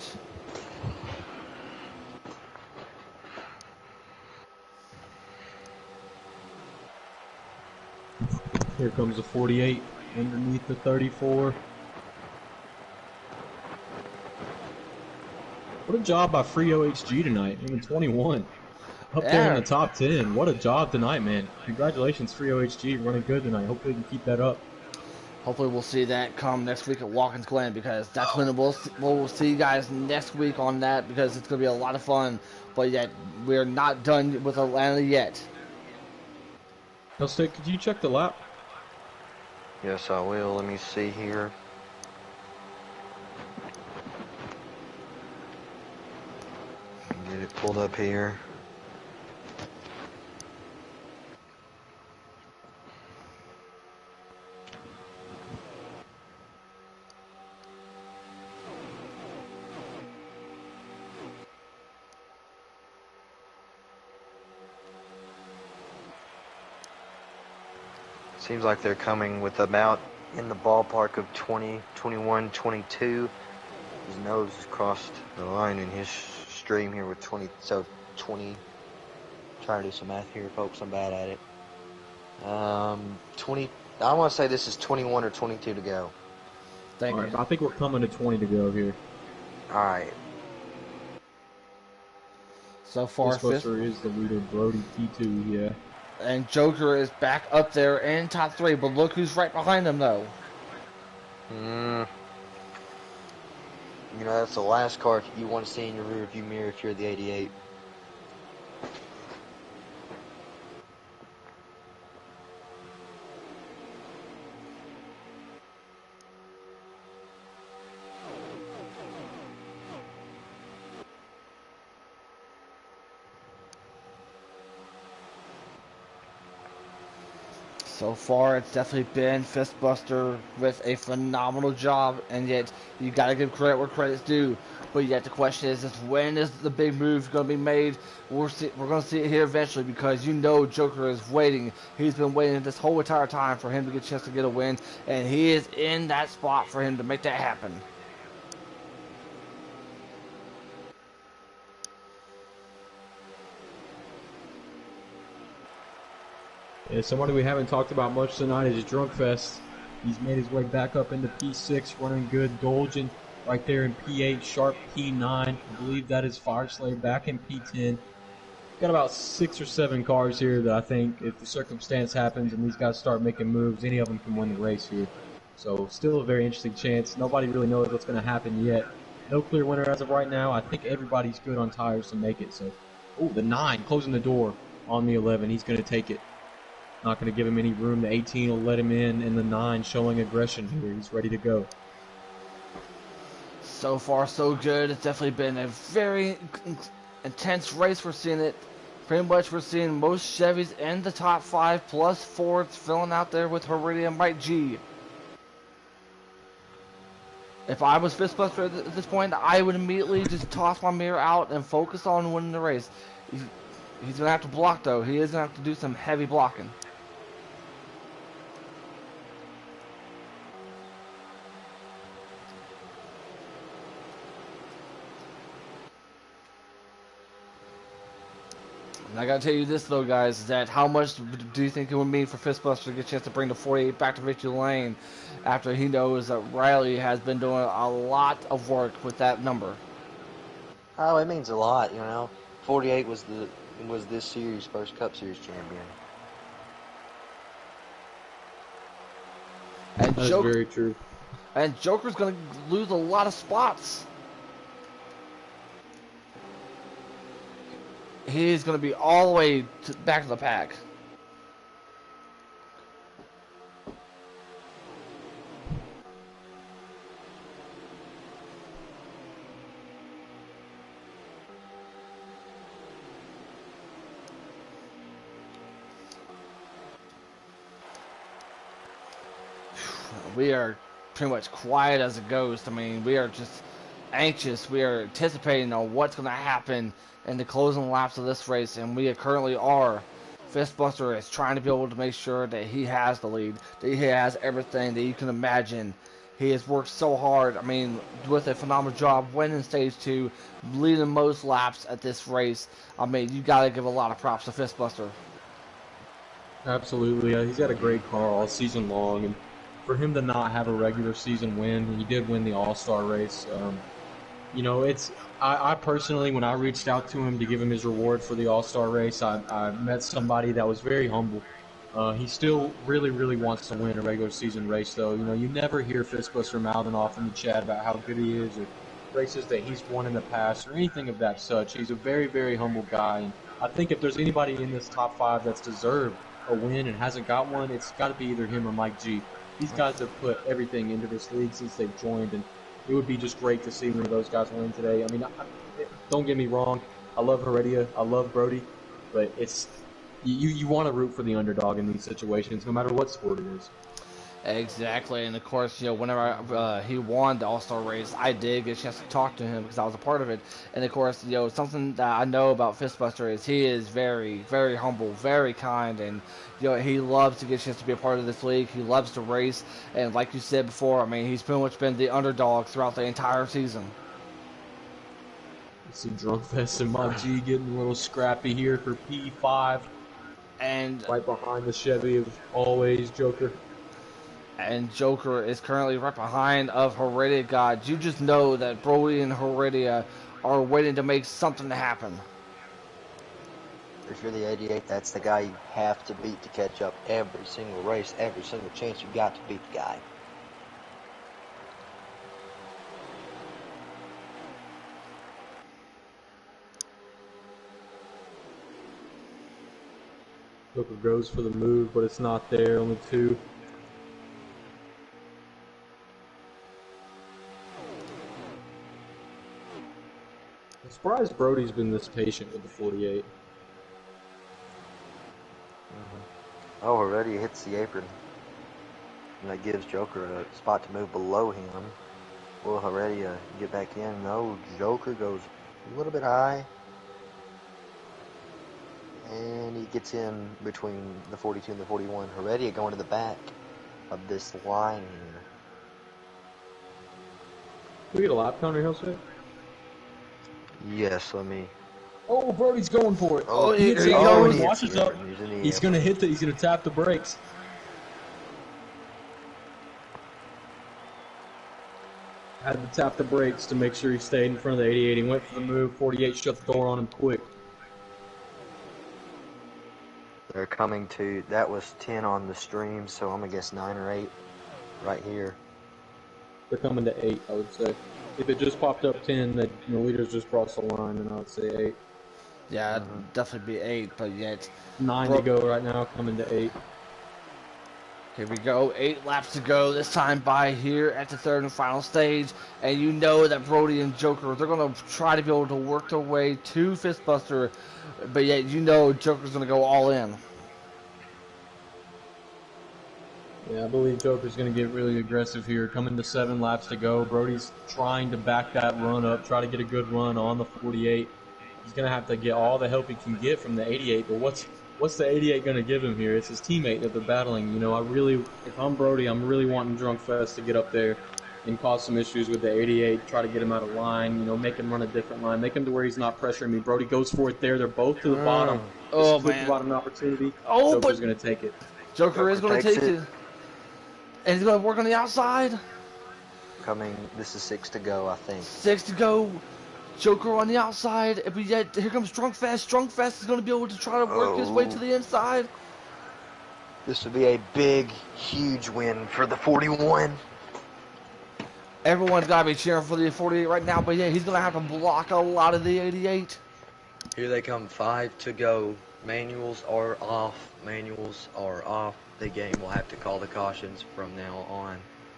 Here comes the 48 underneath the 34. What a job by Free OHG tonight, even 21. Up there in the top 10. What a job tonight, man. Congratulations, Free OHG, running good tonight. Hopefully we can keep that up. Hopefully we'll see that come next week at Watkins Glen, because that's when we'll see you guys next week on that, because it's going to be a lot of fun. But yet, we're not done with Atlanta yet. Stick, could you check the lap? Yes, I will. Let me see here. Get it pulled up here. Seems like they're coming with about in the ballpark of 20, 21, 22. His nose has crossed the line in his stream here with 20. So 20. Trying to do some math here, folks. I'm bad at it. 20. I want to say this is 21 or 22 to go. Thank All you. right, I think we're coming to 20 to go here. All right. So far, fifth. Fistbuster is the leader. Brody T2, yeah. And Joker is back up there in top 3, but look who's right behind him, though. You know, that's the last car you want to see in your rearview mirror if you're the 88. So far, it's definitely been Fistbuster with a phenomenal job, and yet you got to give credit where credit's due. But yet the question is when is the big move going to be made? We're going to see it here eventually, because you know Joker is waiting. He's been waiting this whole entire time for him to get a chance to get a win, and he is in that spot for him to make that happen. Yeah, somebody we haven't talked about much tonight is Drunkfest. He's made his way back up into P6, running good. Dolgen right there in P8, Sharp P9. I believe that is Fireslave back in P10. Got about 6 or 7 cars here that I think if the circumstance happens and these guys start making moves, any of them can win the race here. So still a very interesting chance. Nobody really knows what's going to happen yet. No clear winner as of right now. I think everybody's good on tires to make it. So, oh, the 9 closing the door on the 11. He's going to take it. Not going to give him any room. The 18 will let him in, and the 9 showing aggression here. He's ready to go. So far, so good. It's definitely been a very intense race. We're seeing it. Pretty much we're seeing most Chevys in the top 5, plus Fords filling out there with Heredia and Mike G. If I was Fistbuster at this point, I would immediately just toss my mirror out and focus on winning the race. He's going to have to block, though. He is going to have to do some heavy blocking. And I gotta tell you this though, guys, that how much do you think it would mean for Fistbuster to get a chance to bring the 48 back to victory lane after he knows that Riley has been doing a lot of work with that number? Oh, it means a lot, you know. 48 was this series' first Cup Series champion. And That's very true. And Joker's gonna lose a lot of spots. He's going to be all the way back to the pack. We are pretty much quiet as it goes. I mean, we are just anxious. We are anticipating on what's going to happen in the closing laps of this race, and we currently are. Fistbuster is trying to be able to make sure that he has the lead, that he has everything that you can imagine. He has worked so hard, I mean, with a phenomenal job winning stage 2, leading most laps at this race. I mean, you got to give a lot of props to Fistbuster. Absolutely. He's had a great car all season long, and for him to not have a regular season win, he did win the All-Star race. You know, I personally, when I reached out to him to give him his reward for the All-Star race, I met somebody that was very humble. He still really, really wants to win a regular season race, though. You know, you never hear Fistbuster mouthing off in the chat about how good he is or races that he's won in the past or anything of that such. He's a very, very humble guy, and I think if there's anybody in this top 5 that's deserved a win and hasn't got one, it's got to be either him or Mike G. These guys have put everything into this league since they've joined, and it would be just great to see one of those guys win today. I mean, don't get me wrong. I love Heredia. I love Brody. But it's you want to root for the underdog in these situations, no matter what sport it is. Exactly, and of course, whenever he won the All-Star race, I did get a chance to talk to him because I was a part of it. And of course, something that I know about Fistbuster is he is very, very humble, very kind, and he loves to get a chance to be a part of this league. He loves to race, and like you said before, I mean, he's pretty much been the underdog throughout the entire season. See Drunkfest and Mob G getting a little scrappy here for P5. And right behind the Chevy of always Joker. And Joker is currently right behind of Heredia God. You just know that Brody and Heredia are waiting to make something happen. If you're the 88, that's the guy you have to beat to catch up every single race, every single chance you got to beat the guy. Joker goes for the move, but it's not there. Only two. I'm surprised Brody's been this patient with the 48. Oh, already hits the apron. And that gives Joker a spot to move below him. Will Heredia get back in? No, Joker goes a little bit high. And he gets in between the 42 and the 41. Heredia going to the back of this line here. Can we get a lap counter, Hillside? Yes, let me. Oh, Brody's going for it. Oh, he hits here it. he goes. He watches up. He's gonna hit the. He's gonna tap the brakes. Had to tap the brakes to make sure he stayed in front of the 88. He went for the move. 48 shut the door on him quick. They're coming to. That was 10 on the stream, so I'm gonna guess 9 or 8 right here. They're coming to 8, I would say. If it just popped up 10, the leaders just crossed the line, and I would say 8. Yeah, it'd definitely be 8, but yet 9 to go right now, coming to 8. Here we go, 8 laps to go, this time by here at the third and final stage, and you know that Brody and Joker, they're going to try to be able to work their way to Fistbuster, but yet you know Joker's going to go all in. Yeah, I believe Joker's going to get really aggressive here. Coming to 7 laps to go. Brody's trying to back that run up, try to get a good run on the 48. He's going to have to get all the help he can get from the 88, but what's the 88 going to give him here? It's his teammate that they're battling. You know, if I'm Brody, I'm really wanting Drunkfest to get up there and cause some issues with the 88, try to get him out of line, make him run a different line, make him to where he's not pressuring me. Brody goes for it there. They're both to the bottom. Oh, This man. the bottom opportunity. Oh, Joker's but going to take it. Joker is going to take it. And he's going to work on the outside. This is 6 to go, I think. 6 to go. Joker on the outside. But yet, here comes Drunkfest. Drunkfest is going to be able to try to work his way to the inside. This would be a big, huge win for the 41. Everyone's got to be cheering for the 48 right now. But yeah, he's going to have to block a lot of the 88. Here they come, 5 to go. Manuals are off. Manuals are off. The game will have to call the cautions from now on.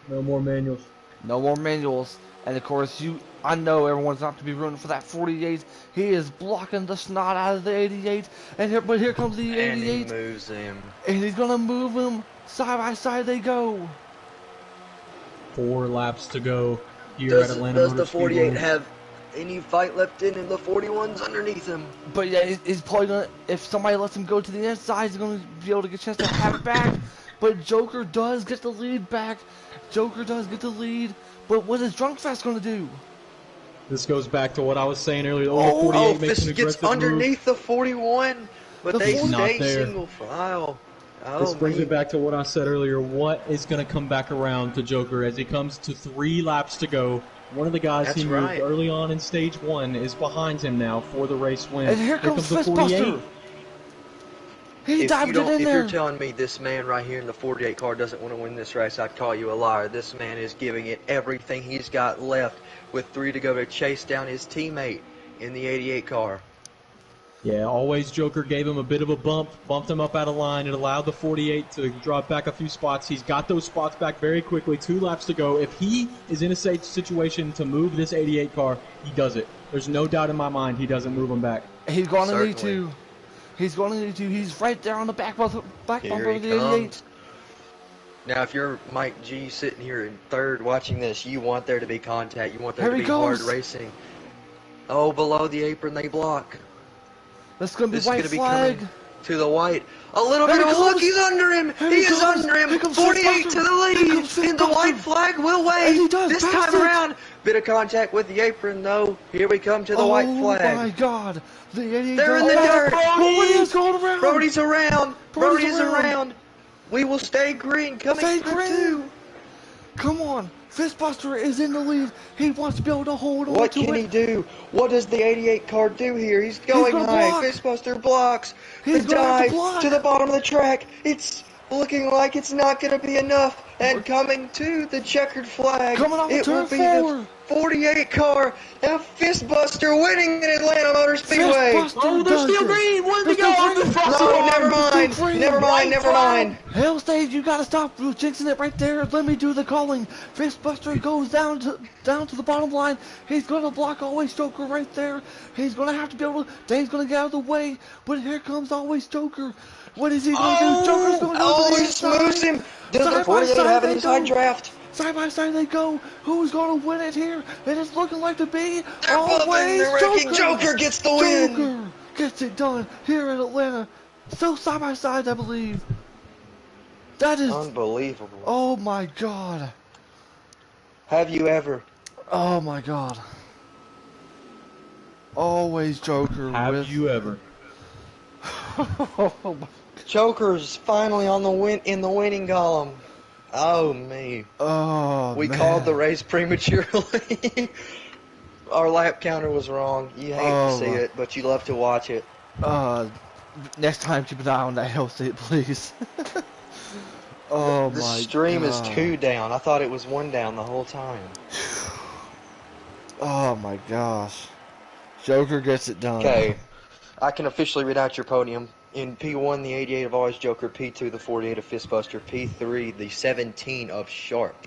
No more manuals. No more manuals. And of course, I know everyone's not to be rooting for that 48. He is blocking the snot out of the 88. But here comes the 88. And he moves him. And he's going to move him. Side by side they go. 4 laps to go here at Atlanta Does Motor the 48 Speedway. have any fight left in him? The 41's underneath him. But yeah, he's probably going to, if somebody lets him go to the inside, he's going to be able to get a chance to have it back. But Joker does get the lead back. Joker does get the lead. But what is Drunkfest going to do? This goes back to what I was saying earlier. The 48 makes an this gets aggressive underneath the 41, but they He's not stay there. single file. This brings me back to what I said earlier. What is going to come back around to Joker as he comes to 3 laps to go? One of the guys he moved early on in stage 1 is behind him now for the race win. And here comes the 48. Fistbuster. He dived it in If there. you're telling me this man right here in the 48 car doesn't want to win this race, I'd call you a liar. This man is giving it everything he's got left with 3 to go to chase down his teammate in the 88 car. Yeah, always Joker gave him a bit of a bump, bumped him up out of line. It allowed the 48 to drop back a few spots. He's got those spots back very quickly. 2 laps to go. If he is in a safe situation to move this 88 car, he does it. There's no doubt in my mind he doesn't move him back. He's going to need to. He's going to need to. He's right there on the back bumper of the 88. Now, if you're Mike G sitting here in third watching this, you want there to be contact. You want there Here to he be hard goes. racing. Oh, below the apron they block. That's gonna be This is white going to be flag. coming to the white. A little Here bit he of look. goes. He's under him. Here He he is goes. under him. Here comes 48 Fistbuster. to the Here lead. comes And the white Fistbuster. flag will And he wave. does This pass time it. around. Bit of contact with the apron, though. Here we come to the white Oh flag. my God! The 88 They're in does the pass. dirt. Brody is going around. Brody's around. Brody's Brody's around. around. We will stay green. Coming Stay for green. two. Come on, Fistbuster is in the lead. He wants to be able to hold on What to can it. he do? What does the 88 car do here? He's going gonna high. block. Fistbuster blocks. He's the gonna have to dive block. to the bottom of the track. It's looking like it's not going to be enough. And coming to the checkered flag, Coming off it turn will be 4. the 48 car and Fistbuster winning at Atlanta Motor Speedway. Fistbuster Oh, they're does still it. green. One to They're go. still I'm green. the fastest No, one. never mind. Still green. Never mind. White Never flag. mind. Hell stage, you gotta stop jinxing it right there. Let me do the calling. Fistbuster goes down to the bottom line. He's gonna block Always Joker right there. He's gonna have to be able to. Dane's gonna get out of the way. But here comes Always Joker. What is he gonna do? Joker's gonna go to Oh, the he inside. smooths him. Does the Side by 48 side have an they inside go. draft? Side by side they go. Who's gonna win it here? It is looking like to be They're bumping, Always they're wrecking. Joker. Joker gets the win. Joker gets it done here in Atlanta. Still side by side, I believe. That is. Unbelievable. Oh my God. Have you ever? Oh my God. Always Joker Have with. you ever? Oh my. Joker's finally on the in the winning column. Oh me. Oh We man. called the race prematurely. Our lap counter was wrong. You hate to see my. it, but you love to watch it. Next time keep an eye on that health state, please. Oh The my stream is God. 2 down. I thought it was 1 down the whole time. Oh my gosh. Joker gets it done. Okay, I can officially read out your podium. In P1, the 88 of Always Joker. P2, the 48 of Fistbuster. P3, the 17 of Sharp.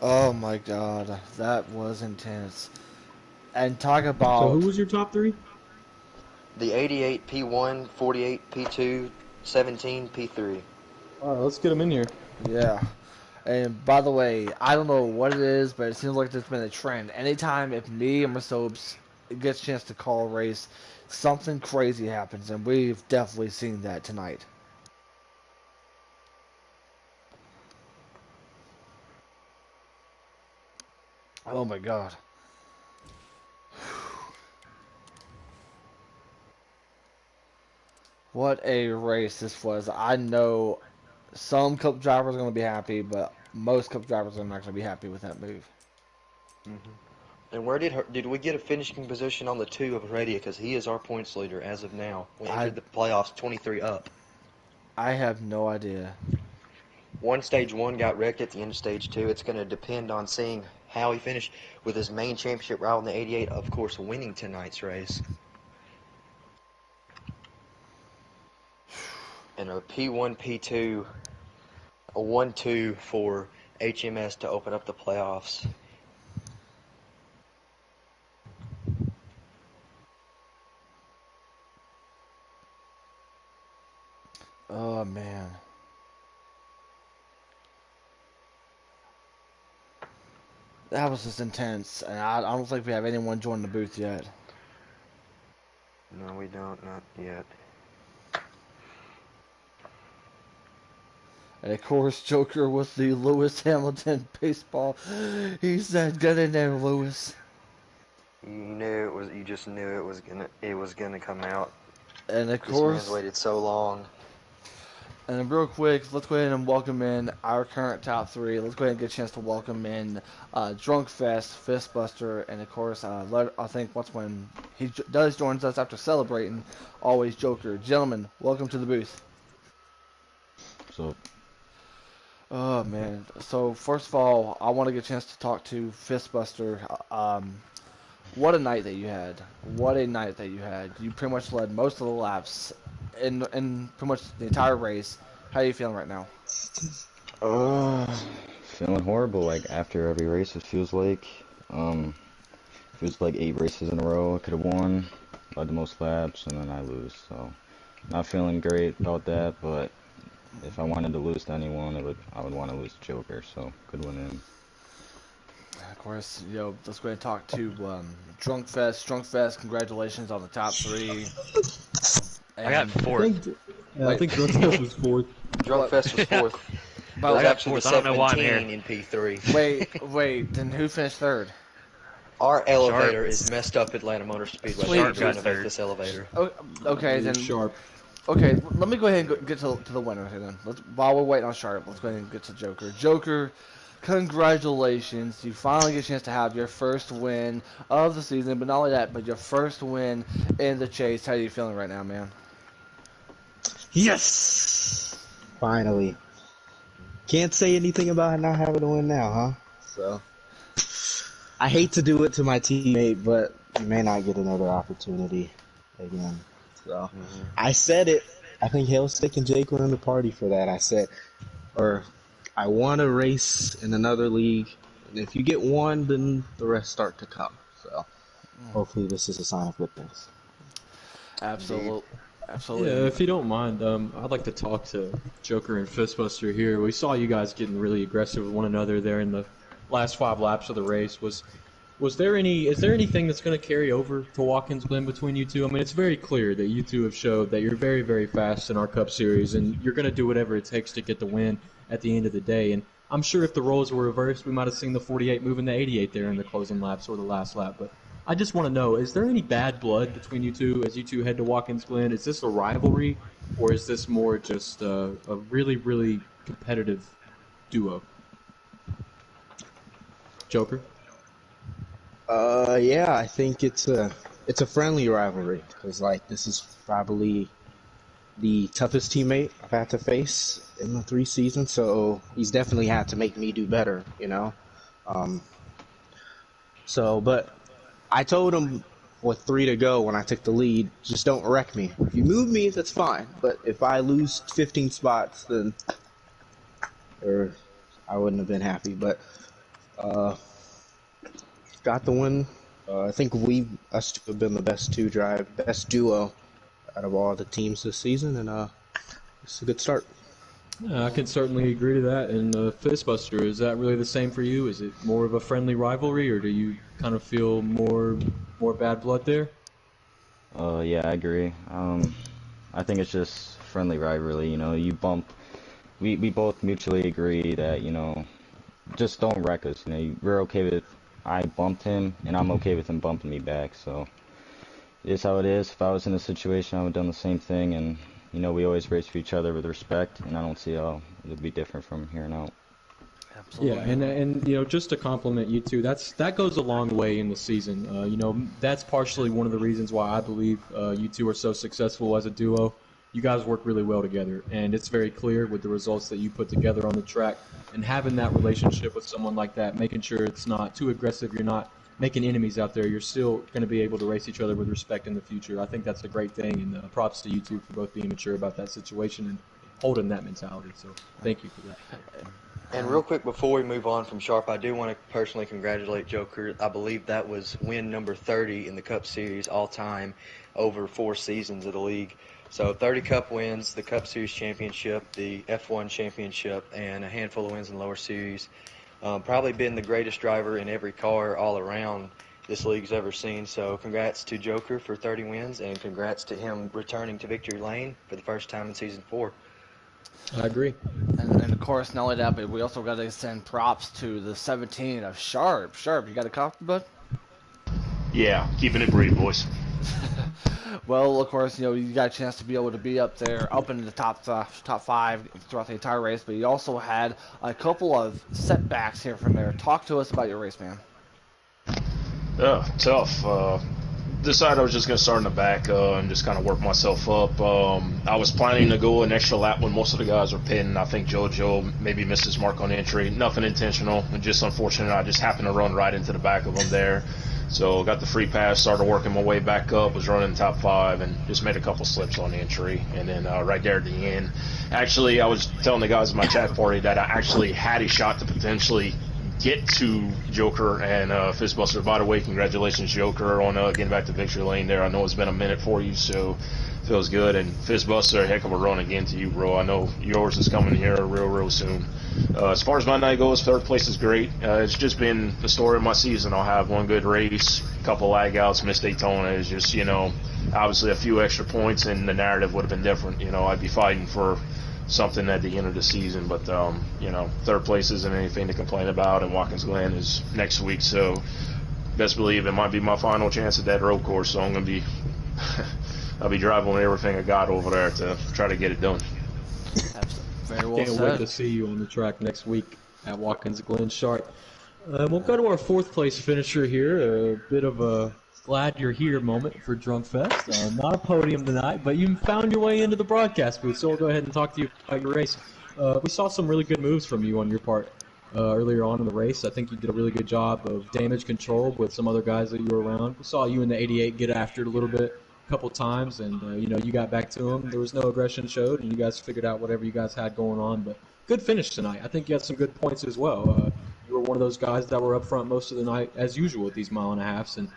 Oh my God. That was intense. And talk about. So who was your top three? The 88 P1, 48 P2, 17 P3. All right, let's get them in here. Yeah. And by the way, I don't know what it is, but it seems like there's been a trend. Anytime if me and Mersobes gets a chance to call a race, something crazy happens, and we've definitely seen that tonight. Oh my God. What a race this was. I know some Cup drivers are going to be happy, but most Cup drivers are not going to be happy with that move. And where did we get a finishing position on the 2 of Heredia? Because he is our points leader as of now. We entered the playoffs 23 up. I have no idea. Stage 1 got wrecked at the end of Stage 2. It's going to depend on seeing how he finished with his main championship rival in the 88, of course, winning tonight's race. And a P1, P2, a 1-2 for HMS to open up the playoffs. Oh man. That was just intense, and I don't think we have anyone join the booth yet. No, we don't, not yet. And of course, Joker with the Lewis Hamilton baseball. He said, "Get in there, Lewis." You just knew it was gonna come out. And of This course, man's waited so long. and real quick, let's go ahead and welcome in our current top three. Let's go ahead and get a chance to welcome in Drunk Fest, Fistbuster, and of course, I think once when he does joins us after celebrating, Always Joker. Gentlemen, welcome to the booth. So, Oh man. So first of all, I want to get a chance to talk to Fistbuster. What a night that you had. What a night that you had. You pretty much led most of the laps in pretty much the entire race. How are you feeling right now? feeling horrible. Like after every race, it feels like 8 races in a row I could have won, led the most laps, and then I lose. So, not feeling great about that, but if I wanted to lose to anyone, I would want to lose to Joker. So good win him. Of course, let's go ahead and talk to Drunk Fest. Drunk Fest, congratulations on the top 3. I got And I fourth. think, I think Drunk was fourth. Drunk What? Fest was fourth. It But was I got actually the fourth. I don't know why I'm 17 here. in P3. wait, then who finished third? Our elevator is messed up Atlanta Motor Speedway. They Sweet. need to Sharp got renovate third. this elevator. Oh, okay, It was then. Sharp. Okay, let me go ahead and get to the winner here then. While we're waiting on Sharp, let's go ahead and get to Joker. Joker, congratulations. You finally get a chance to have your first win of the season, but not only that, but your first win in the chase. How are you feeling right now, man? Yes! Finally. Can't say anything about not having a win now, huh? So, I hate to do it to my teammate, but you may not get another opportunity again. So, I said it. I think Hailstick and Jake were in the party for that. I said, I want to race in another league, and if you get one, then the rest start to come. So, hopefully this is a sign of good things. Absolutely. Yeah, Absolutely. if you don't mind, I'd like to talk to Joker and Fistbuster here. We saw you guys getting really aggressive with one another there in the last 5 laps of the race. Is there anything that's going to carry over to Watkins Glen between you two? I mean, it's very clear that you two have showed that you're very, very fast in our Cup Series, and you're going to do whatever it takes to get the win at the end of the day. And I'm sure if the roles were reversed, we might have seen the 48 moving to 88 there in the closing laps or the last lap. But I just want to know, is there any bad blood between you two as you two head to Watkins Glen? Is this a rivalry, or is this more just a really, really competitive duo? Joker? Yeah, I think it's a friendly rivalry because this is probably the toughest teammate I've had to face in the 3 seasons, so he's definitely had to make me do better, But I told him with 3 to go when I took the lead, just don't wreck me. If you move me, that's fine, but if I lose 15 spots, then I wouldn't have been happy. But got the win. I think us two have been the best duo out of all the teams this season, and it's a good start. Yeah, I can certainly agree to that. And Fistbuster, is that really the same for you? Is it more of a friendly rivalry, or do you kind of feel more bad blood there? Yeah, I agree. I think it's just friendly rivalry. You bump. We both mutually agree that just don't wreck us. We're okay with I bumped him, and I'm okay with him bumping me back. So it is how it is. If I was in this situation, I would have done the same thing. And we always race for each other with respect, and I don't see how it would be different from here on out. Absolutely. Yeah, and just to compliment you two, that goes a long way in the season. That's partially one of the reasons why I believe you two are so successful as a duo. You guys work really well together, and it's very clear with the results that you put together on the track, and having that relationship with someone like that, making sure it's not too aggressive, you're not making enemies out there, you're still going to be able to race each other with respect in the future. I think that's a great thing, and props to you two for both being mature about that situation and holding that mentality. So thank you for that. And real quick before we move on from Sharp, I do want to personally congratulate Joker. I believe that was win number 30 in the Cup Series all time over 4 seasons of the league. So 30 Cup wins, the Cup Series championship, the F1 championship, and a handful of wins in lower series. Probably been the greatest driver in every car all around this league's ever seen. So congrats to Joker for 30 wins, and congrats to him returning to victory lane for the first time in Season 4. I agree. And of course, not only that, but we also got to send props to the 17 of Sharp. Sharp, you got a copy, bud? Yeah, keeping it brief, boys. Well, of course, you got a chance to be able to be up there, up in the top 5 throughout the entire race, but you also had a couple of setbacks here from there. Talk to us about your race, man. Tough. Decided I was just going to start in the back and just kind of work myself up. I was planning to go an extra lap when most of the guys were pitting. I think JoJo maybe missed his mark on entry. Nothing intentional, and just unfortunate. I just happened to run right into the back of him there. So got the free pass, started working my way back up, was running top 5, and just made a couple slips on the entry. And then right there at the end, actually, I was telling the guys in my chat party that I actually had a shot to potentially get to Joker and Fistbuster. By the way, congratulations, Joker, on getting back to victory lane there. I know it's been a minute for you, so feels good. And Fistbuster, a heck of a run again to you, bro. I know yours is coming here real soon. As far as my night goes, third place is great. It's just been the story of my season. I'll have one good race, a couple lag outs, missed Daytona. It's just, obviously a few extra points and the narrative would have been different. I'd be fighting for something at the end of the season, but third place isn't anything to complain about, and Watkins Glen is next week, so best believe it might be my final chance at that road course, so I'm going to be I'll be driving everything I got over there to try to get it done. Very well Can't said. wait to see you on the track next week at Watkins Glen Sharp. We'll go to our fourth place finisher here, a bit of a glad you're here moment for Drunk Fest. Not a podium tonight, but you found your way into the broadcast booth, so we'll go ahead and talk to you about your race. We saw some really good moves from you on your part earlier on in the race. I think you did a really good job of damage control with some other guys that you were around. We saw you in the 88 get after it a little bit a couple times, and you got back to them. There was no aggression showed, and you guys figured out whatever you guys had going on. But good finish tonight. I think you had some good points as well. You were one of those guys that were up front most of the night, as usual, at these mile and a halves, and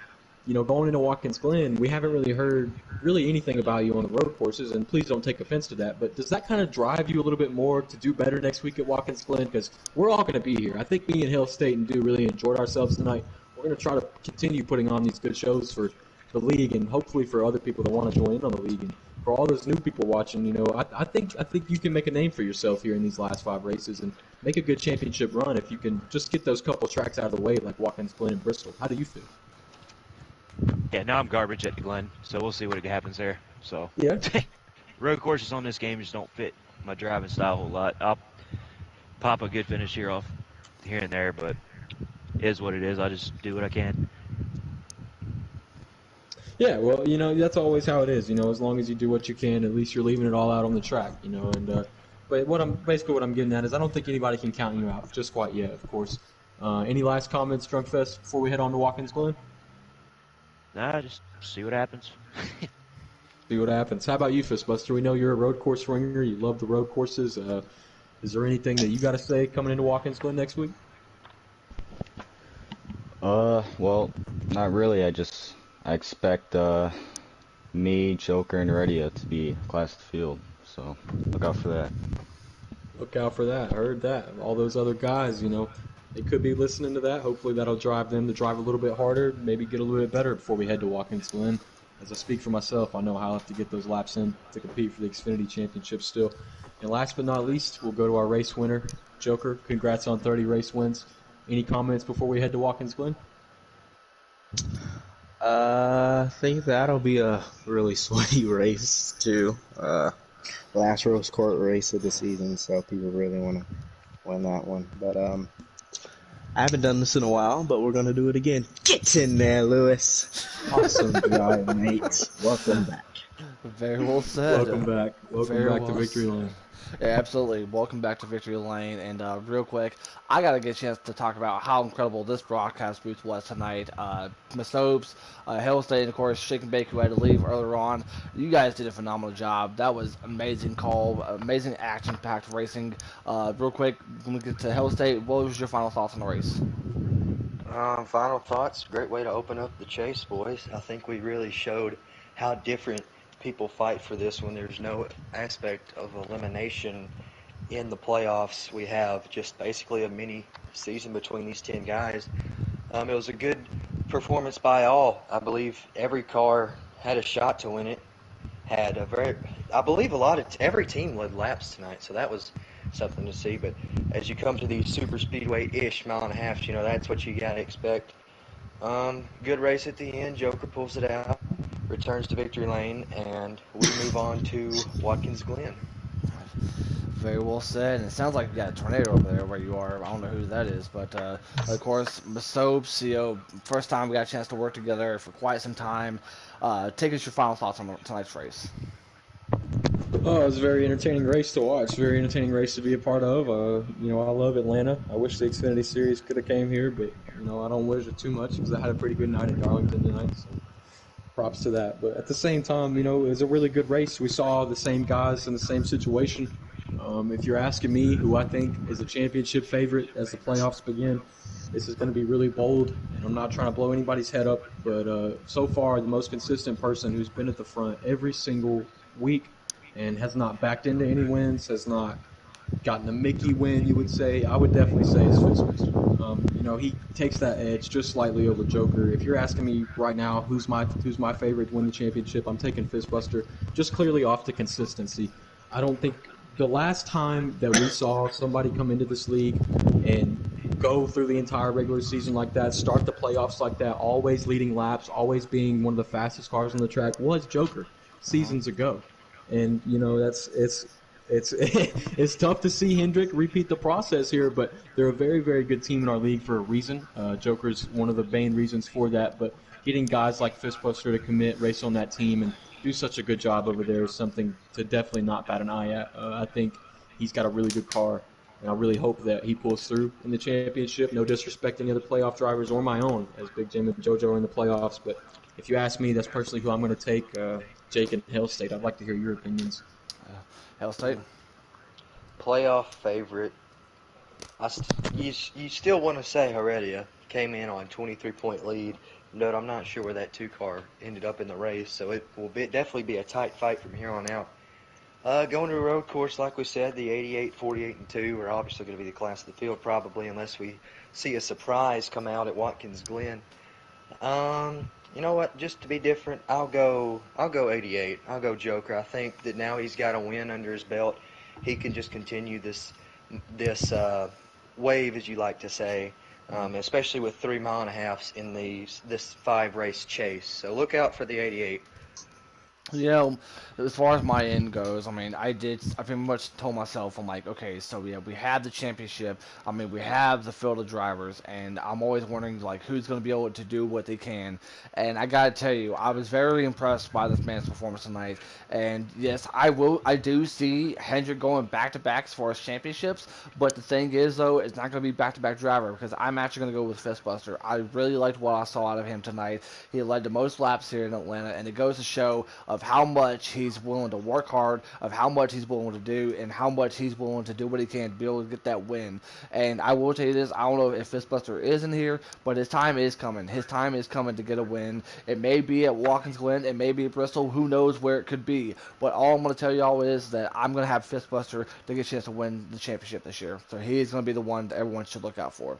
going into Watkins Glen, we haven't really heard anything about you on the road courses, and please don't take offense to that, but does that kind of drive you a little bit more to do better next week at Watkins Glen? Because we're all going to be here. I think me and Hill State and Dew really enjoyed ourselves tonight. We're going to try to continue putting on these good shows for the league and hopefully for other people that want to join in on the league. And for all those new people watching, I think you can make a name for yourself here in these last 5 races and make a good championship run if you can just get those couple tracks out of the way like Watkins Glen and Bristol. How do you feel? Yeah, now I'm garbage at the Glen, so we'll see what happens there. So Yeah. road courses on this game just don't fit my driving style a whole lot. I'll pop a good finish here and there, but it is what it is. I just do what I can. Yeah, well, that's always how it is. As long as you do what you can, at least you're leaving it all out on the track. But what I'm getting at is I don't think anybody can count you out just quite yet. Of course. Any last comments, Drunk Fest, before we head on to Watkins Glen? Nah, just see what happens. See what happens. How about you, Fistbuster? We know you're a road course ringer. You love the road courses. Is there anything that you got to say coming into Watkins Glen next week? Well, not really. I expect me, Joker, and Redia to be class of the field. So look out for that. Look out for that. I heard that. All those other guys, they could be listening to that. Hopefully that'll drive them to drive a little bit harder, maybe get a little bit better before we head to Watkins Glen. As I speak for myself, I know I'll have to get those laps in to compete for the Xfinity Championship still. And last but not least, we'll go to our race winner, Joker. Congrats on 30 race wins. Any comments before we head to Watkins Glen? I think that'll be a really sweaty race too. Last road course race of the season, so people really want to win that one. But I haven't done this in a while, but we're gonna do it again. Get in there, Lewis. Awesome job, mate. Welcome back. Very well said. Welcome back. Welcome back to Victory Lane. Yeah, absolutely. Welcome back to Victory Lane. And real quick, I got to get a chance to talk about how incredible this broadcast booth was tonight. Miss Hopes, Hell State, and of course, Shake and Bake, who had to leave earlier on. You guys did a phenomenal job. That was amazing call, amazing action-packed racing. Real quick, when we get to Hell State, what was your final thoughts on the race? Final thoughts. Great way to open up the chase, boys. I think we really showed how different people fight for this when there's no aspect of elimination in the playoffs. We have just basically a mini season between these 10 guys. It was a good performance by all. I believe every car had a shot to win it. Every team led laps tonight, so that was something to see. But as you come to these super speedway-ish mile and a half, that's what you gotta expect. Good race at the end. Joker pulls it out, returns to victory lane, and we move on to Watkins Glen. Very well said. And it sounds like you got a tornado over there where you are. I don't know who that is, but of course, Miss Soaps, first time we got a chance to work together for quite some time. Take us your final thoughts on tonight's race. Oh, it was a very entertaining race to watch. Very entertaining race to be a part of. I love Atlanta. I wish the Xfinity Series could have came here, but I don't wish it too much because I had a pretty good night in Darlington tonight. So props to that. But at the same time, it was a really good race. We saw the same guys in the same situation. If you're asking me who I think is a championship favorite as the playoffs begin, This is going to be really bold, and I'm not trying to blow anybody's head up, but so far the most consistent person who's been at the front every single week and has not backed into any wins, has not gotten a Mickey win, you would say, I would definitely say is Fitzpatrick. He takes that edge just slightly over Joker. If you're asking me right now who's my favorite to win the championship, I'm taking Fitzbuster just clearly off the consistency. I don't think the last time that we saw somebody come into this league and go through the entire regular season like that, start the playoffs like that, always leading laps, always being one of the fastest cars on the track was Joker seasons ago. And it's it's tough to see Hendrick repeat the process here, but they're a very, very good team in our league for a reason. Joker's one of the main reasons for that, but getting guys like Fistbuster to commit, race on that team, and do such a good job over there is something to definitely not bat an eye at. I think he's got a really good car, and I really hope that he pulls through in the championship. No disrespect to any other playoff drivers or my own, as Big Jim and JoJo are in the playoffs, but if you ask me, that's personally who I'm going to take, Jake and Hale State. I'd like to hear your opinions. Hale State. Playoff favorite. You still want to say Heredia came in on 23-point lead, but I'm not sure where that 2 car ended up in the race, so it will definitely be a tight fight from here on out. Going to a road course, like we said, the 88, 48, and 2 are obviously going to be the class of the field probably, unless we see a surprise come out at Watkins Glen. You know what? Just to be different, I'll go 88. I'll go Joker. I think that now he's got a win under his belt. He can just continue this wave, as you like to say, especially with 3.5 miles in this 5-race chase. So look out for the 88. As far as my end goes, I pretty much told myself, I'm like, okay, so yeah, we have the championship. We have the field of drivers, and I'm always wondering, like, who's going to be able to do what they can. And I got to tell you, I was very impressed by this man's performance tonight. And yes, I do see Hendrick going back-to-back as far as championships, but the thing is, though, it's not going to be back-to-back driver, because I'm actually going to go with Fistbuster. I really liked what I saw out of him tonight. He led the most laps here in Atlanta, and it goes to show of how much he's willing to work hard, of how much he's willing to do, and how much he's willing to do what he can to be able to get that win. And I will tell you this, I don't know if Fistbuster is in here, but his time is coming. His time is coming to get a win. It may be at Watkins Glen, it may be at Bristol, who knows where it could be. But all I'm going to tell y'all is that I'm going to have Fistbuster to get a chance to win the championship this year. So he is going to be the one that everyone should look out for.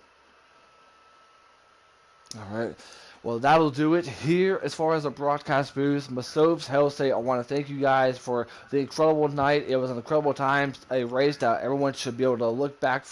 All right. Well, that'll do it here as far as the broadcast booth. Masopes, Hale State, I want to thank you guys for the incredible night. It was an incredible time, a race that everyone should be able to look back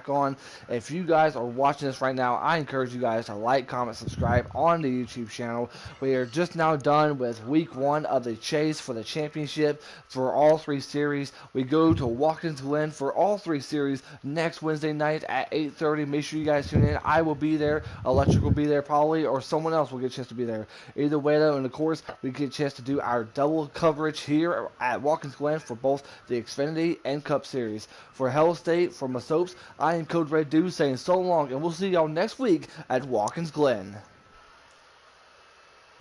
on. If you guys are watching this right now, I encourage you guys to like, comment, subscribe on the YouTube channel. We are just now done with week 1 of the chase for the championship for all 3 series. We go to Watkins Glen for all 3 series next Wednesday night at 8:30. Make sure you guys tune in. I will be there. Electric will be there probably, or someone else will get a chance to be there. Either way, though, and of course, we get a chance to do our double coverage here at Watkins Glen for both the Xfinity and Cup Series. For Hale State, for Masopes, I am Code Red Dude saying so long, and we'll see y'all next week at Watkins Glen.